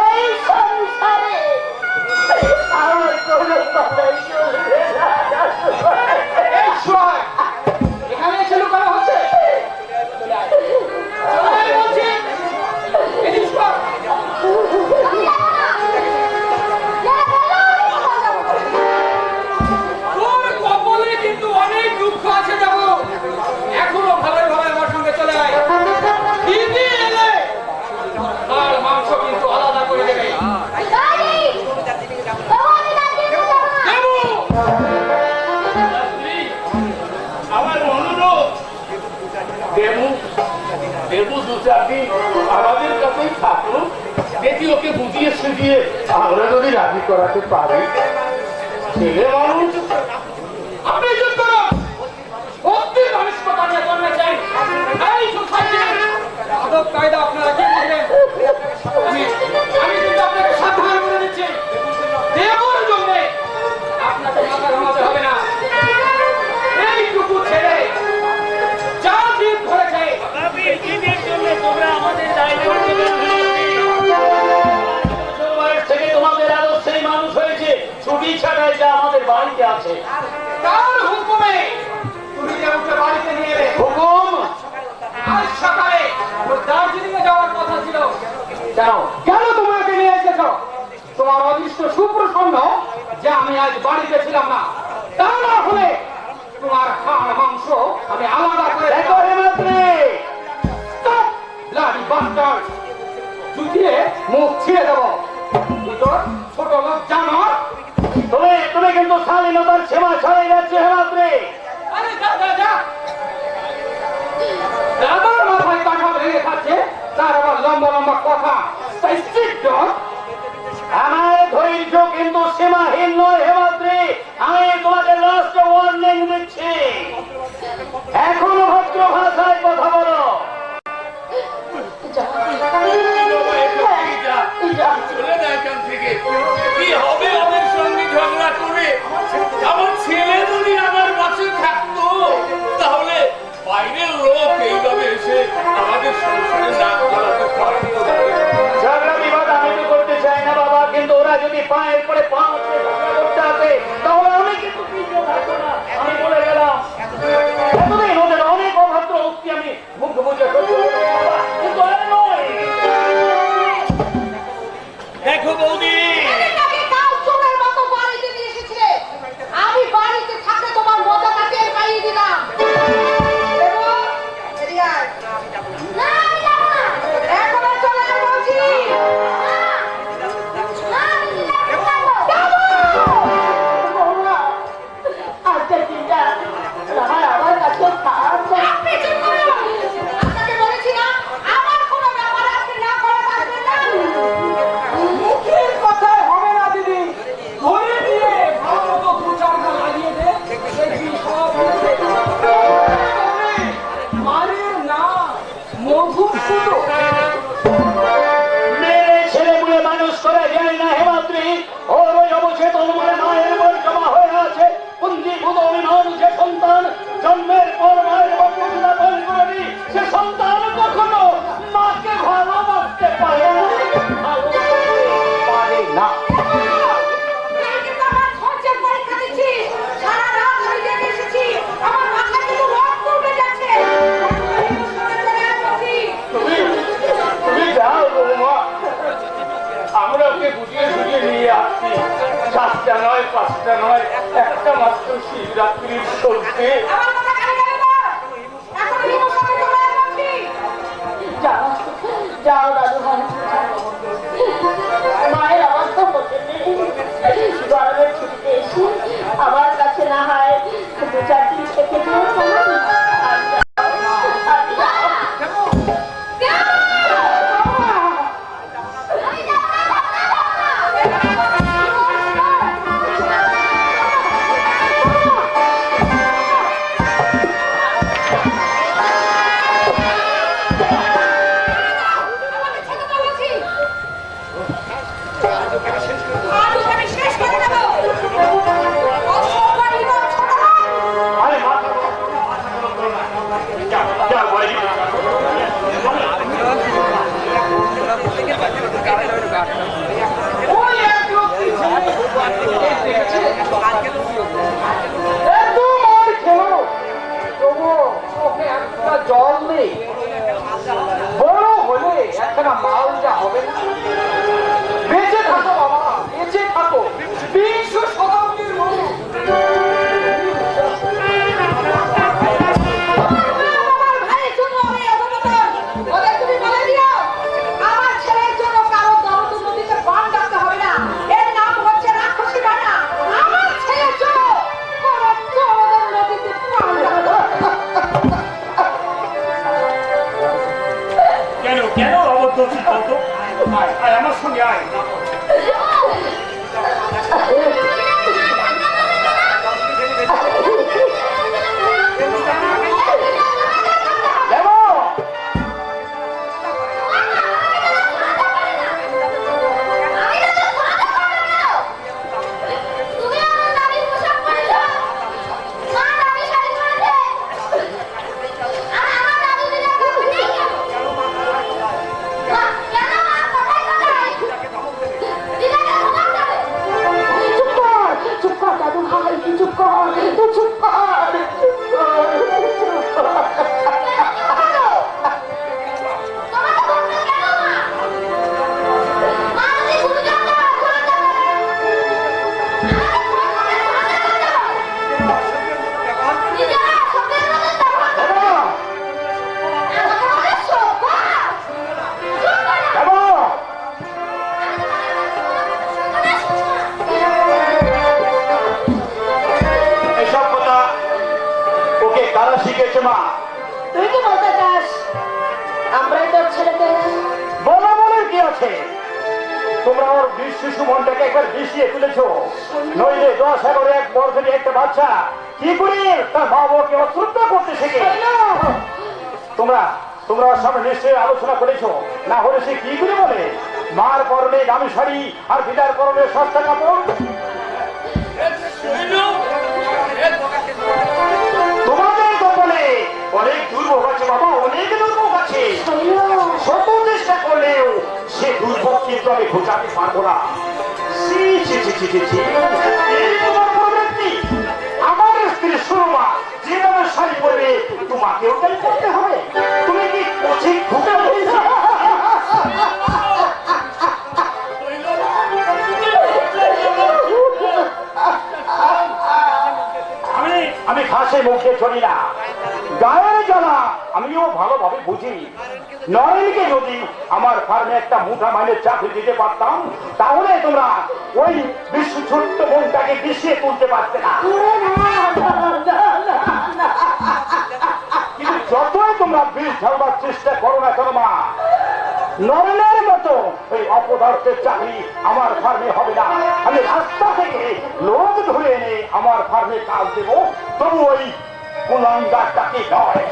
[SPEAKER 5] এই সংসারে আমার কোনো কথাই চলবে না দাদু ভাই।
[SPEAKER 1] এখানে এসে লুকানো হচ্ছে। চলে আয় বলছি। এদিকে শোন।
[SPEAKER 8] আমি যাব না। যারা বললো আমি কোথাও যাব না।
[SPEAKER 1] তোর কপালে কিন্তু অনেক দুঃখ আছে যাব। এখনো ভালোই ভাবে আমার সঙ্গে চলে আয়। দিদি এলে আর মাংস কিন্তু আলাদা করে দেবে।
[SPEAKER 8] দাদি! বাবা, আমি দাদির কাছে যাব না।
[SPEAKER 1] দেবো।
[SPEAKER 3] রাত্রি, আমার অনুরোধ, দেবু দু চার দিন আমাদের কাছেই থাকুক। দেখি ওকে বুঝিয়ে সুঝিয়ে আমরা যদি রাজি করাতে পারি। ছেলে মানুষ,
[SPEAKER 1] আপনি চুপ করুন। অস্থির মানসিকতা নিয়ে জন্মেছেন। এই সোসাইটির আদব কায়দা আপনারা কি বুঝবেন? আমি কিন্তু আপনাকে সাবধান করে দিচ্ছি, দেবর জন্যে আপনাকে মাথা ঘামাতে হবে না। এইটুকু ছেলে যা জীব ধরেছে,
[SPEAKER 3] তোমরা আমাদের দায়িত্ব থেকে তোমাদের আদর্শেই মানুষ হয়েছে। ছুটি ছাটাই যা আমাদের বাড়িতে আছে।
[SPEAKER 1] তার হুকুমে তুমি যে ওকে বাড়িতে নিয়ে এলে।
[SPEAKER 3] হুকুম
[SPEAKER 1] আজ সকালে ওর দার্জিলিং এ যাওয়ার কথা ছিল।
[SPEAKER 3] কেন?
[SPEAKER 1] কেন তুমি ওকে নিয়ে এসেছো? তোমার অদৃষ্ট সুপ্রসন্ন যে আমি আজ বাড়িতে ছিলাম না। তা না হলে তোমার হাড় মাংস আমি আলাদা করে
[SPEAKER 3] দেখো হেমাদ্রি,
[SPEAKER 1] লাড়ি বাস্টার জুতিয়ে মুখ ছিঁড়ে দেবো। ভিতর ছোট লোক জানো।
[SPEAKER 4] তুমি কিন্তু শালীনতার সীমা ছাড়িয়ে যাচ্ছে হেমাদ্রি।
[SPEAKER 1] আরে যা যা যা। দাদার মাথায় কাঁঠা ভেঙে খাচ্ছে, তার আবার লম্বা লম্বা কথা। তাই স্ট্রিক্ট ডগ।
[SPEAKER 4] আমার ধৈর্য কিন্তু সীমাহীন নয় হেমাদ্রি। আমি তোমাদের লাস্ট ওয়ার্নিং দিচ্ছি, এখনো ভদ্র ভাষায় কথা বলো।
[SPEAKER 3] যদি পায়ের পরে পা করতে আসে তাহলে আমি কিন্তু পিছিয়ে থাকবো না। আমি বলে গেলাম এতদিন ওদের অনেক অভদ্র উক্তি আমি মুখ বুঝে সহ্য করেছি বাবা, কিন্তু আর নয়।
[SPEAKER 2] দেখো বৌদি,
[SPEAKER 8] এটাকে কাল চোরের মতো বাড়িতে নিয়ে এসেছিলে। আমি বাড়িতে থাকলে তোমার মজাটা টের পাইয়ে দিলাম। দেবো, এদিকে আয়। না, আমি যাবো না। এখন আর চলে আয় বলছি। না, আমি যাবো। বৌমা, আজকের দিনটা রামার আমার কাছে থাকবে। আপনি চুপ করুন। আপনাকে বলেছি না, আমার কোনো ব্যাপারে আপনি না করে থাকবেন না।
[SPEAKER 1] মুখের কথায় হবে না দিদি, ধরে নিয়ে ভালো মতো দু চারটা লাগিয়ে দে, দেখবি সব মিটে যাবে। মায়ের নাম মধুসূদন।
[SPEAKER 3] মেয়ে ছেলে মুলে মানুষ করে যায় না হেমাদ্রি, ওর ওই অবচেতন মনে মায়ের মন জমা হয়ে আছে। পুঞ্জীভূত অভিমান যে সন্তান জন্মের পর মায়ের বক্তব্য বল করেনি, সে সন্তান কখনো মাকে ভালোবাসতে পারে না, ভালোবাসতে পারে না। তুমি যাও বৌমা, আমরা ওকে বুঝিয়ে বুঝিয়ে নিয়ে আসছি। 7টা নয় 5টা নয়, একটা মাত্র শিবরাত্রির চলতে।
[SPEAKER 8] যাও দাদু ভাই, মায়ের অবস্থা হতে নেই। গরমের ছুটিতে এসে আমার কাছে না হয় 2-4 দিন থেকে দিও তোমার। আর যাও,
[SPEAKER 3] আরে মা, যাও যাও বলে
[SPEAKER 1] ওই এক লোকটি ছেলে এই দেখেছে, এত মার খেলো, তবুও ওকে একটা জল নেই। বড় হলে একখানা মাল যা হবে না। বেঁচে থাকো বাবা, বেঁচে থাকো। 20 শতাব্দীর মানুষ।
[SPEAKER 8] আমার ভাইয়ের জন্য আমি অবনতন। ওদের তুমি বলে দিও, আমার ছেলের জন্য কারো দরদ নদীতে বান ডাকতে হবে না। এর নাম হচ্ছে রাক্ষসী বানা। আমার ছেলের জন্য কারো দরদ নদীতে বান ডাকতে হবে না।
[SPEAKER 2] কেন কেন অবদ্ধ সিদ্ধান্ত? আয় আয় আমার সঙ্গে আয়।
[SPEAKER 3] দেবো
[SPEAKER 8] তুমি আমার দাদির পোশাক পরেছো। মা দাদি শাড়ি পরেছে। আর আমার দাদু দিদা কাপড় নেই কেন? মা, কেন মা? কোথায় কোথায়? দিদাকে ঘুমাতে হবে। চুপ কর, চুপ কর দাদু ভাই, চুপ কর, তুই চুপ কর, চুপ কর, চুপ কর। তোমাকে বলতে কেন মা? মা যদি ঘুরে যেতে হয়, ঘুরে যেতে হয়। নিজেরা সত্যের মধ্যে দাঁড়াও।
[SPEAKER 3] দেবো
[SPEAKER 8] আমাকে বলে শোভা। চুপ কর।
[SPEAKER 3] দেবো এসব কথা ওকে কারা শিখেছে মা?
[SPEAKER 8] তুই কি বলতে চাস? আমরাই তোর ছেলেকে
[SPEAKER 3] বলা বলার কি আছে? তোমরা ওর শিশু মনটাকে একবার বিষিয়ে তুলেছো। নইলে 10-11 এক বছরের একটা বাচ্চা কি করে তার মা বাবাকে অশ্রদ্ধা করতে শেখে? তোমরা তোমরা ওর সামনে নিশ্চয়ই আলোচনা করেছো, না হলে সে কি করে বলে মার পরনে দামি শাড়ি আর পিতার পরনে সস্তা কাপড়? তোমাদের কপালে অনেক দুর্ভোগ আছে বাবা, অনেক দুর্ভোগ আছে। শত চেষ্টা করলেও সে দুর্ভোগ কিন্তু আমি বোঝাতে পারবো না। সে
[SPEAKER 4] ছি, ছি, ছি, ছি, ছি। এই তোমার প্রবৃত্তি। আমার স্ত্রী সুরমা যে নামের শাড়ি পরবে তোমাকেও তাই করতে হবে। তুমি কি কোচিং ঢুকে পড়েছো? আমি ঘাসে মুখে চলি না, গায়ের জ্বালা আমিও ভালোভাবে বুঝি। নরেনকে যদি আমার ফার্মে একটা মুঠা মাইনের চাকরি দিতে পারতাম তাহলে তোমরা ওই বিশ্ব ছোট্ট বোনটাকে বিষিয়ে তুলতে পারতে না। কিন্তু যতই তোমরা বিষ ঝাড়বার চেষ্টা করো না কেন মা, নরেনের মতো ওই অপদার্থের চাকরি আমার ফার্মে হবে না। আমি রাস্তা থেকে লোক ধরে এনে আমার ফার্মে কাজ দেব, তবু ওই কুলাঙ্গারটাকে নয়।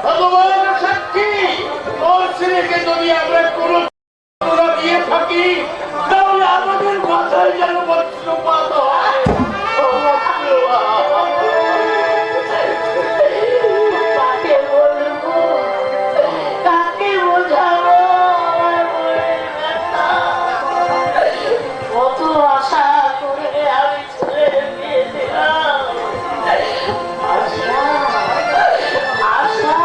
[SPEAKER 7] ভগবান সাক্ষী, ওর ছেলেকে যদি আমরা কোনো দিয়ে থাকি তাহলে আমাদের মাথায় যেন বজ্রপাত হয়।
[SPEAKER 5] কাকে বলবো, কাকে বোঝাবো আমার মনের ব্যথা? কত আশা করে আমি ছেড়ে দিয়ে দিলাম। আশা, আশা,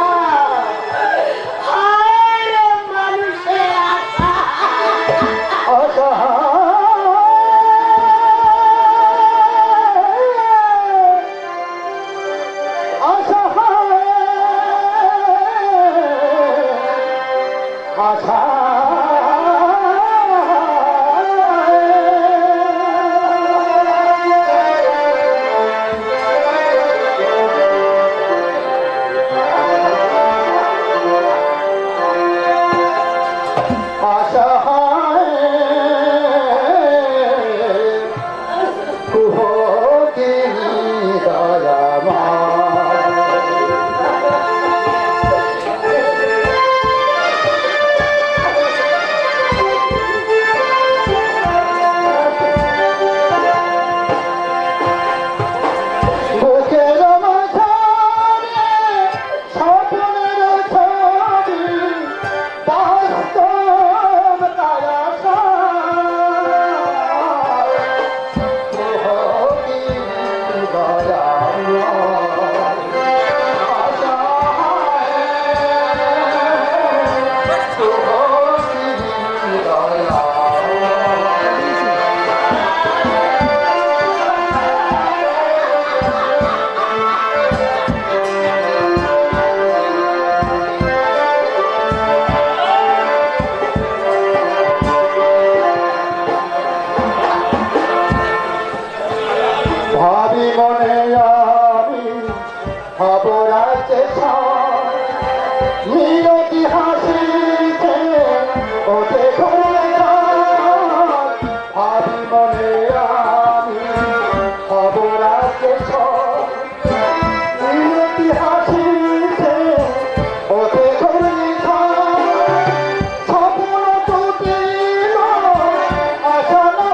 [SPEAKER 5] হায় রে মানুষের আশা।
[SPEAKER 9] ভাবি মনে আমি খবরাতে মিনতি হাসিতে ওতে ঘুরে ভাবি মনে আমি খবরাতে মিনতি হাসিতে ওতে ঘুরে স্বপ্ন টুটিল আশা না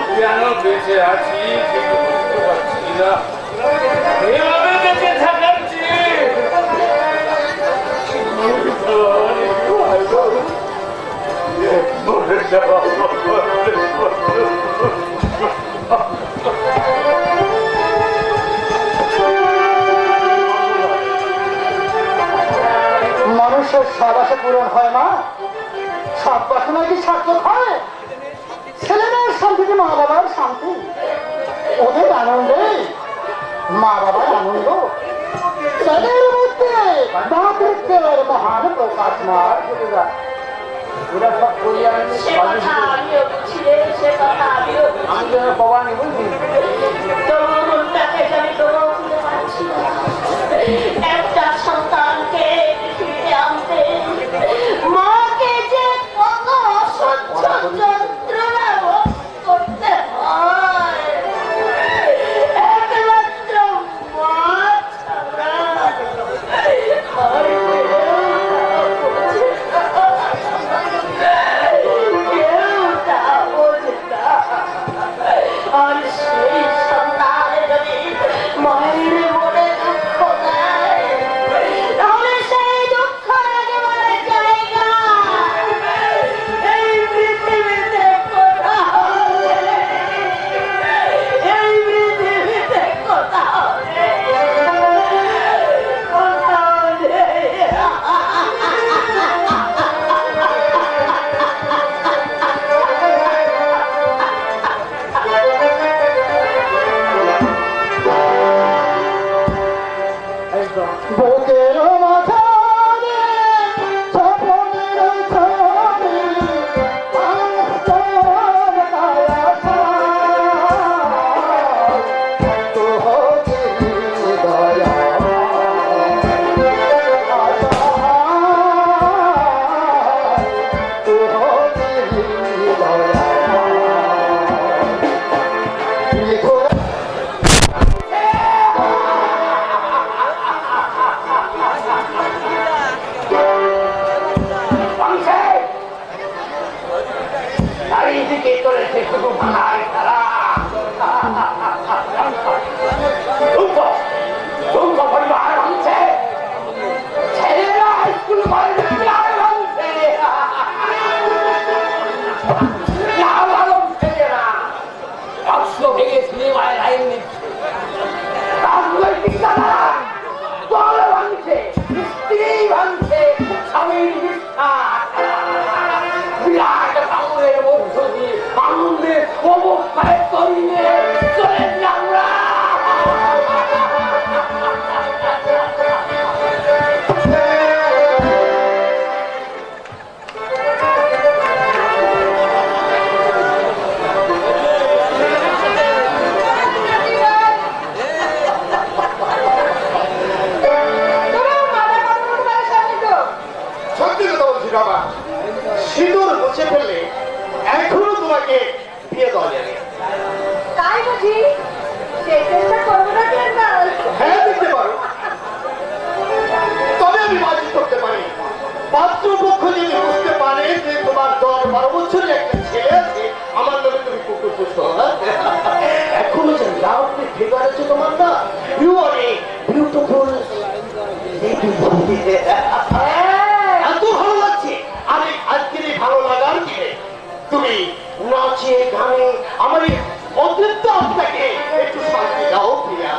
[SPEAKER 9] ফুরালো
[SPEAKER 7] বেঁচে আছি ঠিক বুঝতে পারছি না। এভাবে বেঁচে থাকার চেয়ে মরে যাওয়া
[SPEAKER 9] মানুষের সব আশা পূরণ হয় না, সব বাসনা কি সার্থক হয়? ছেলেমেয়ের শান্তিতে মা বাবার শান্তি, ওদের আনন্দে মা বাবার আনন্দ তাদের মধ্যে মাতৃত্বের মহান প্রকাশ মার ওরা সব করিয়া
[SPEAKER 5] সে কথা আমিও বুঝি রে, সে কথা আমিও বুঝি।
[SPEAKER 9] আমি যেন ভবানী বুঝি
[SPEAKER 5] তবু মনটাকে আমি তবু খুলে পাচ্ছি না। একটা সন্তানকে পৃথিবীতে আনতে মাকে যে কত অসহ্য যন্ত্রণা ভোগ করতে হয়, একমাত্র মা ছাড়া আর কেউ তা বোঝে না। আর সেই সন্তানের যদি মায়ের মনে দুঃখ দেয়, তাহলে সেই দুঃখ একেবারে জায়গা এই পৃথিবীতে কোথাও নেই। এই পৃথিবীতে কোথাও নেই। কোথাও নেই।
[SPEAKER 9] বুকের মাথায় স্বপ্নের ছবি বাস্তব কায়াটা তোহকে দয়া তোহকে দয়া
[SPEAKER 4] চারিদিকে চলেছে শুধু ভাই খেলা। পরিবার ভাঙছে, ছেলেরা স্কুল কলেজে ক্লাস ভাঙছে, ছেলেরা বাক্স ভেঙে সিনেমায় লাইন নিচ্ছে, রাজনৈতিক দাদা দল ভাঙছে, স্ত্রী ভাঙছে, স্বামীর বিশ্বাস, বিরাট ভাঙনের মধ্য দিয়ে আনন্দের অবস্থায় তরিয়ে চলেছি আমরা। সত্যি কথা বলছি বাবা, সিঁদুর মুছে ফেললে এখনো তোমাকে বিয়ে দেওয়া যাবে।
[SPEAKER 8] তাই বুঝি সেই চেষ্টা করবো না কি একবার?
[SPEAKER 4] হ্যাঁ দেখতে পারো, তবে আমি বাজি করতে পারি পাত্রপক্ষ যদি বুঝতে পারে যে তোমার 10-12 বছরের একটা ছেলে আছে, আমার নামে তুমি কুকুর পুষো। এখনো যে লাভলি ফিগার আছে তোমার না, ইউ আর এ বিউটিফুল এত ভালো লাগছে। আরে আজকের এই ভালো লাগার দিনে তুমি নাচে গানে আমার এই অতৃপ্ত আত্মাকে একটু শান্তি দাও প্রিয়া।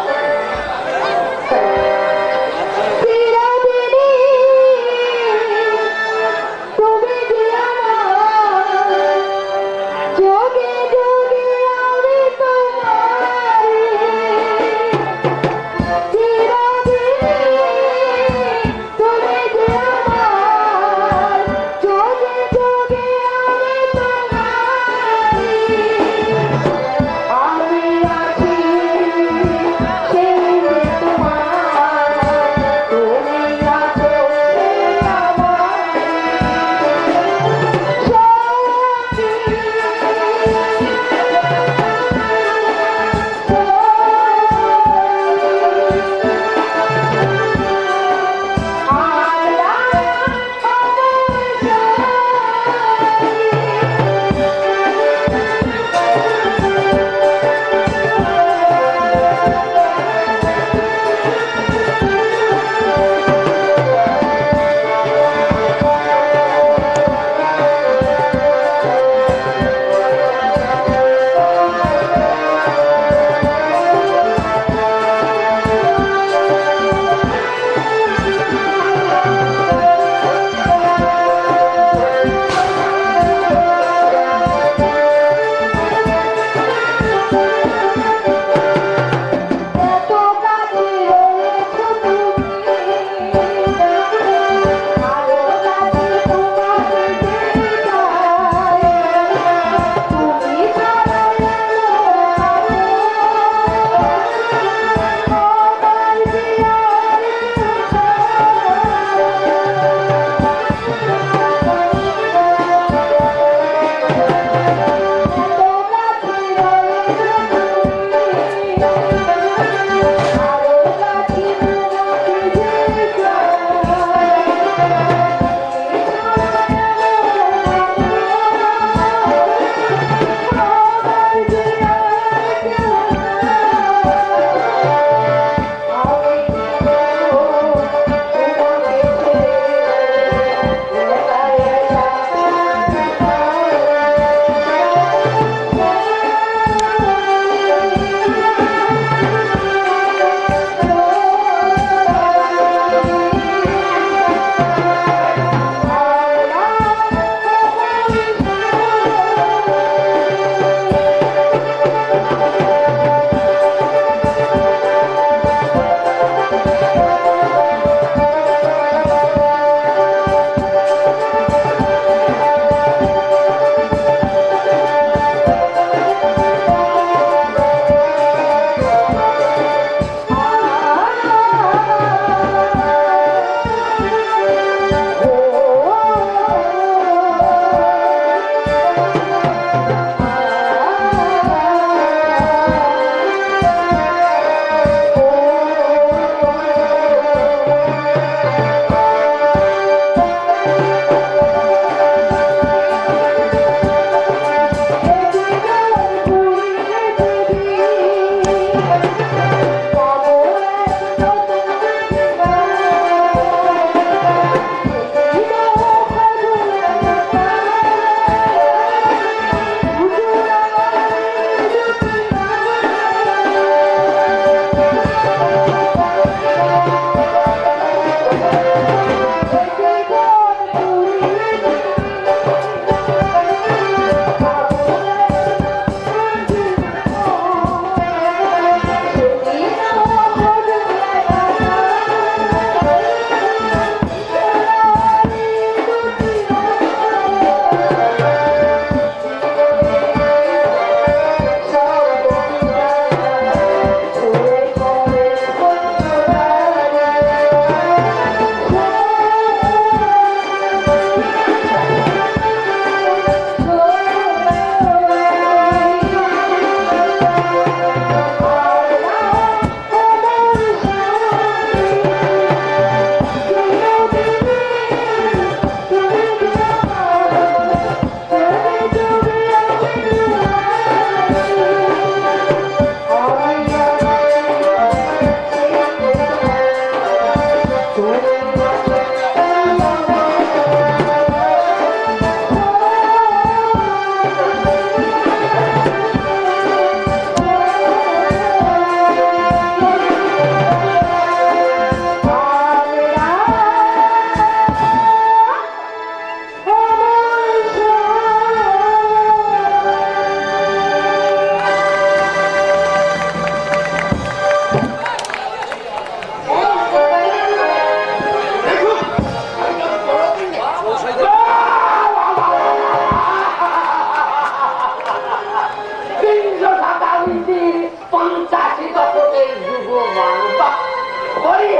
[SPEAKER 9] করি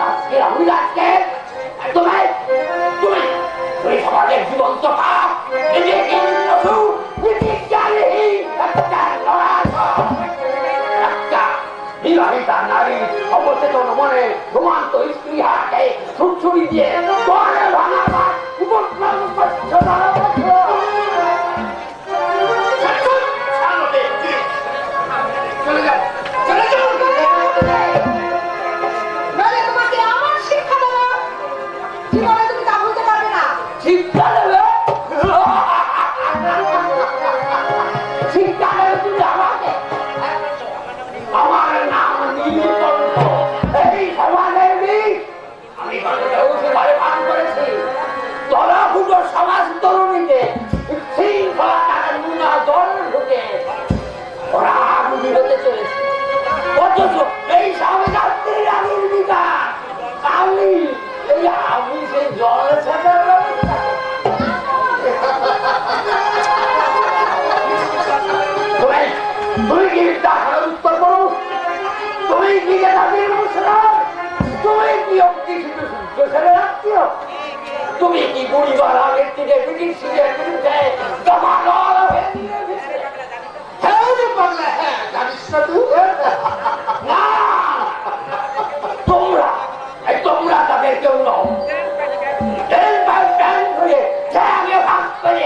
[SPEAKER 9] আজকে আমি আজকে তুমি তুমি তুমি সমাজের জীবন্ত পাপ নিজেকে পশু নিজেকে বিবাহিতা নারী অবচেতন মনে ঘুমান্ত স্ত্রী হারাকে ছুটছুরি দিয়ে দোয়ারে ভাঙা উপক্রম করছো
[SPEAKER 8] নইলে তোমাকে আমার শিক্ষা দেবো জীবনে তুমি তা বলতে পারবে না
[SPEAKER 9] শিক্ষা দেবে শিক্ষা দেবে তুমি আমাকে আমার নাম নীলকণ্ঠ এই সমাজের বীজ আমি ঘরে পান করেছি তলাফুটো সমাজ তরুণীতে শৃঙ্খলা টাকা নুনা দল ঢুকে ওরা আগুনি হতে চলেছে অথচ এই স্বামীরাত্রির আগুন বিকাশ আমি এই আমি সেই জল ছাড়ার ব্যবস্থা তুমি কি টাকার উত্তর করো তুমি কি দাবির মুসলাম তুমি কি অব্দি শুধু সূর্য ছেড়ে রাখছো তুমি কি পরিবার আগের থেকে ব্রিটিশের বিরুদ্ধে দমাদল হয়ে দিয়েছে জানিস না তুই না তোমরা তাদের কেউ নও ভাগ করে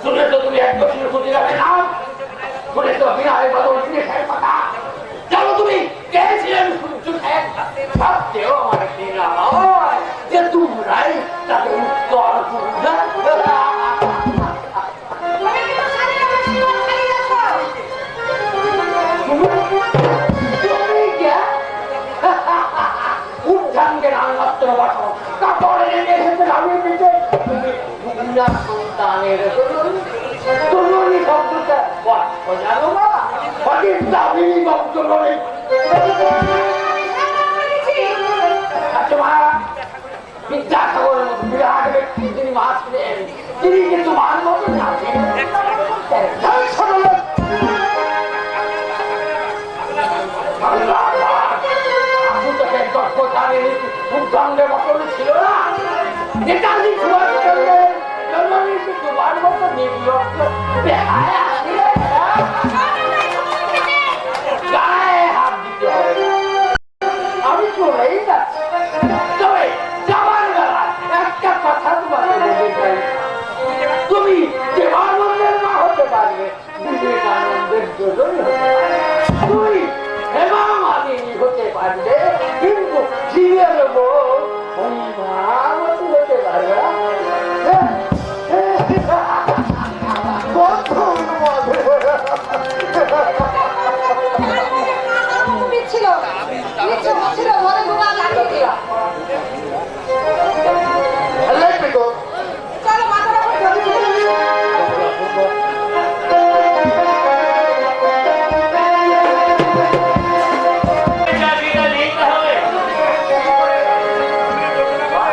[SPEAKER 9] শুনে তো তুমি এক বছর খুঁজে যাবে না শুনে তো বিনায় বদল জিনিসের কথা জানো তুমি কে ছিলেন সূর্য সাহেব ভাবতেও আমার একটি না হয় যে তোমরাই তাদের উত্তর
[SPEAKER 8] তুমি কিন্তু সারি আমার জীবন খালি রাখো
[SPEAKER 9] তুমি কে উদ্ধানকে নাঙ্গাত্র বসো কাপড়ে নেমে এসেছে নামিয়ে দিতে তুমি সন্তানের তরুণী শব্দটা জানো না দাবিনী বক্ত করে আচ্ছা মা বিদ্যাসাগরের মতো বিরাট ব্যক্তি তিনি মা ছিলেন তিনি কিন্তু মান মতো না উদ্ধানের মতো ছিল না নেতাজি সুভাষচন্দ্রের জন্মনীতি তোমার মতো নির্লজ্জ গায়ে হাত দিতে হবে আমি চলেই যাচ্ছি তবে যাবার বেলা একটা কথা তোমাকে বলতে চাই তুমি দেবানন্দের মা হতে পারবে বিবেকানন্দের জন্যই হতে পারবে তুমি হেমা মালিনী হতে পারবে কিন্তু জীবের বউ মহিমাবতী হতে পারবে না
[SPEAKER 8] ছিল ইচ্ছে হচ্ছিল ঘরে ঢোকা লাগিয়ে দিও চলো মাথার উপর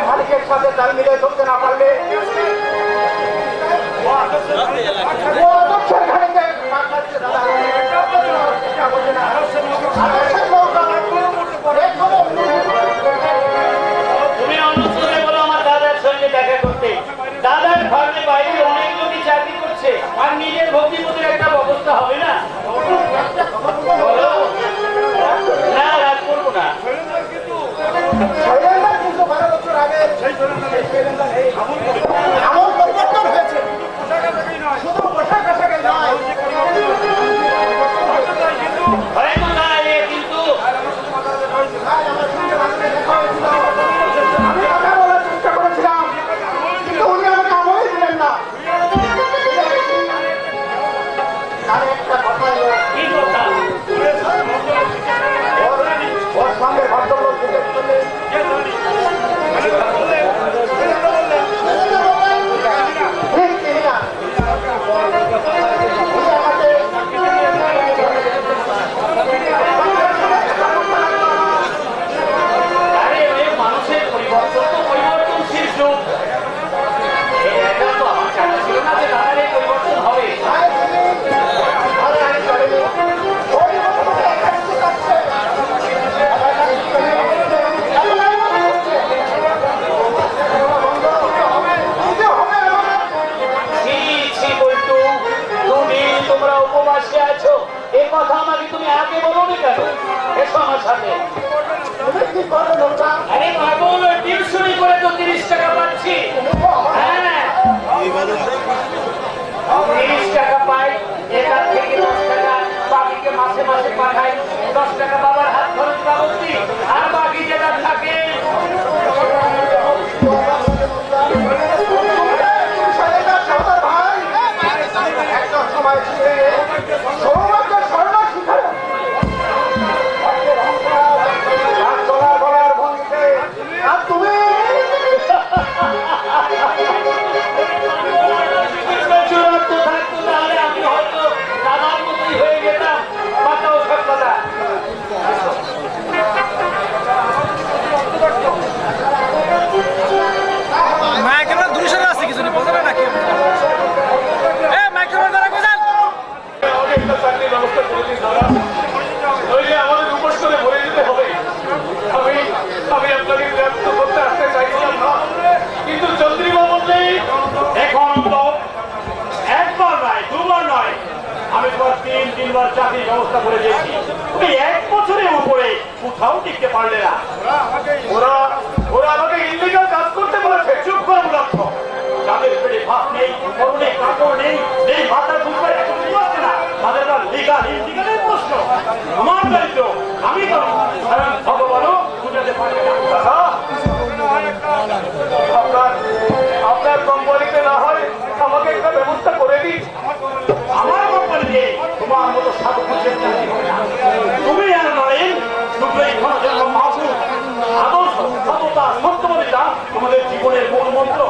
[SPEAKER 4] মালিকের সাথে তাল মিলে চলতে না পারলে
[SPEAKER 3] তুমি অনুষ্ঠে বলো আমার দাদার সঙ্গে দেখা করতে দাদার ঘরে বাইরে অনেক লোকই চাকরি করছে আর নিজের ভক্তিপতির একটা ব্যবস্থা হবে না বলো না রাগ করবো না
[SPEAKER 4] এমন পরিবর্তন হয়েছে শুধু পোশাক আশাকে নয়
[SPEAKER 3] হয় না কিন্তু
[SPEAKER 4] আমি কথা বলার চেষ্টা করেছিলাম কিন্তু উনি আমাকে আমলই দিলেন না আর একটা কথা
[SPEAKER 3] কি কথা
[SPEAKER 4] ওর সঙ্গে ভদ্রলোক জিজ্ঞেস করলে
[SPEAKER 9] কত নৌকা?
[SPEAKER 3] আরে পাগল, টিউশনি করে তো 30 টাকা পাচ্ছি। হ্যাঁ, 30 টাকা পাই, এখান থেকে 10 টাকা বাকিকে মাসে মাসে পাঠাই। 10 টাকা বাবার হাত খরচ বাবদটি, আর বাকি যেটা থাকে
[SPEAKER 9] একটা সময় ছিল সৌভাগ্য স্বর্ণ শিখর বলার ভঙ্গিতে, আর তুমি
[SPEAKER 3] চূড়ান্ত থাকতো তাহলে আমি হয়তো দাদার মতোই হয়ে যেতাম। বাঁচাও সব কথা।
[SPEAKER 4] একটা চাকরির ব্যবস্থা করে দিন দাদা, নইলে আমাদের উপোস করে ভরে যেতে হবে। আমি আপনাকে ব্যক্ত করতে আসতে চাইছিলাম না, কিন্তু চন্দ্রিমা বললে
[SPEAKER 2] এখন তো একবার নয়, দুবার নয়, আমি তোমার 3-3 বার চাকরির ব্যবস্থা করে দিয়েছি। তুমি 1 বছরের উপরে কোথাও টিকতে পারলে না।
[SPEAKER 4] ওরা আমাকে ইল্লিগাল কাজ করতে বলেছে।
[SPEAKER 2] চুপ করে লক্ষ, যাদের পেটে ভাত নেই, পরনে কাপড় নেই, যেই মাথার দুপুরে এখন আসছে না, তাদের না লিগাল ইলিগালের প্রশ্ন। আমার দায়িত্ব আমি করো, কারণ ভগবানও বুঝাতে পারবে না।
[SPEAKER 4] আপনার কোম্পানিতে না হয় আমাকে একটা ব্যবস্থা করে দিন।
[SPEAKER 2] আমার কোম্পানিতে তোমার মতো সাধু খুঁজে চাকরি হবে না। তুমি আর নরেন দুটোই খরচের মাহবুব। আদর্শ, সততা, সত্যবাদিতা তোমাদের জীবনের মূল মন্ত্র।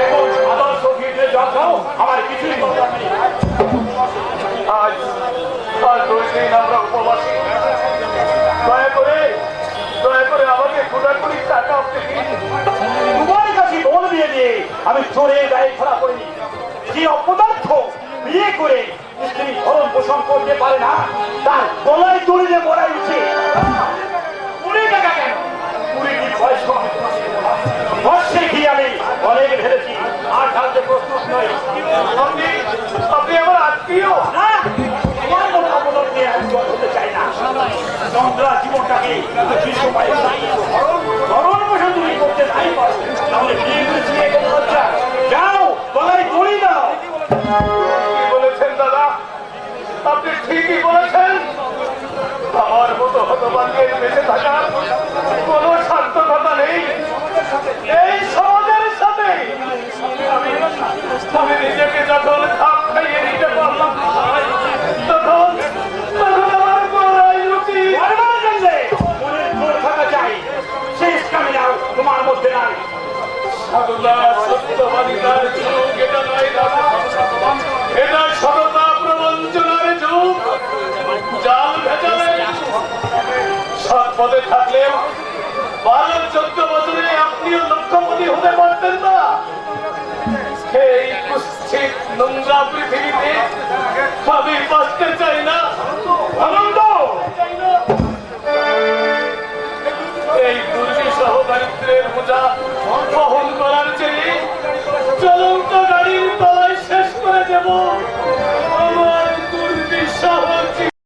[SPEAKER 2] এখন আদর্শ ভিড়ে যাও, আমার কিছুই দরকার নেই।
[SPEAKER 4] আজ 2 দিন আমরা উপবাসী। দয়া করে আমাকে খোদাখুরি টাকা আপনি দিন।
[SPEAKER 2] তোমার কাছে বল দিয়ে দিয়ে আমি চোরে গায়ে খোলা করিনি। যে অপদার্থ বিয়ে করে স্ত্রী ভরণ পোষণ করতে পারে না, তার গলায় দড়িয়ে মরাই উচিত। 20 টাকা কেন? 20 বয়স বর্ষে গিয়ে আমি অনেক ভেবেছি, আর ঢালতে প্রস্তুত নই।
[SPEAKER 4] আপনি আমার আত্মীয়।
[SPEAKER 2] না, তোমার মতো অপদার্থ নিয়ে আমি জয় হতে চাই না। চন্দ্রা জীবনটাকে ভরণ পোষণ তুমি করতে নাই পারো, তাহলে বিয়ে করেছি এখন লজ্জা। যাও, গলায় দড়ি দাও।
[SPEAKER 4] কি বলেছেন দাদা? আপনি ঠিকই বলেছেন। আমার মতো হতভাগ্যের বেঁচে থাকার কোনো সার্থকতা নেই এই সমাজের সাথে। আমি নিজেকে যখন খাপ খাইয়ে নিতে পারলাম তখন আমার গলায় রুটি।
[SPEAKER 2] বারবার জানলে মনের জোর থাকা চাই, শেষ কামিনাও তোমার মধ্যে নাই।
[SPEAKER 4] সাধুতা, সত্যবাদিতার যুগ এটা নয় দাদা, এটা সততা প্রবঞ্চনার যুগ, জাল ভেজালের যুগ। সৎ পথে থাকলেও 12-14 বছরে আপনিও লক্ষপতি হতে পারতেন না। এই কুৎসিত নোংরা পৃথিবীতে আমি বাঁচতে চাই না।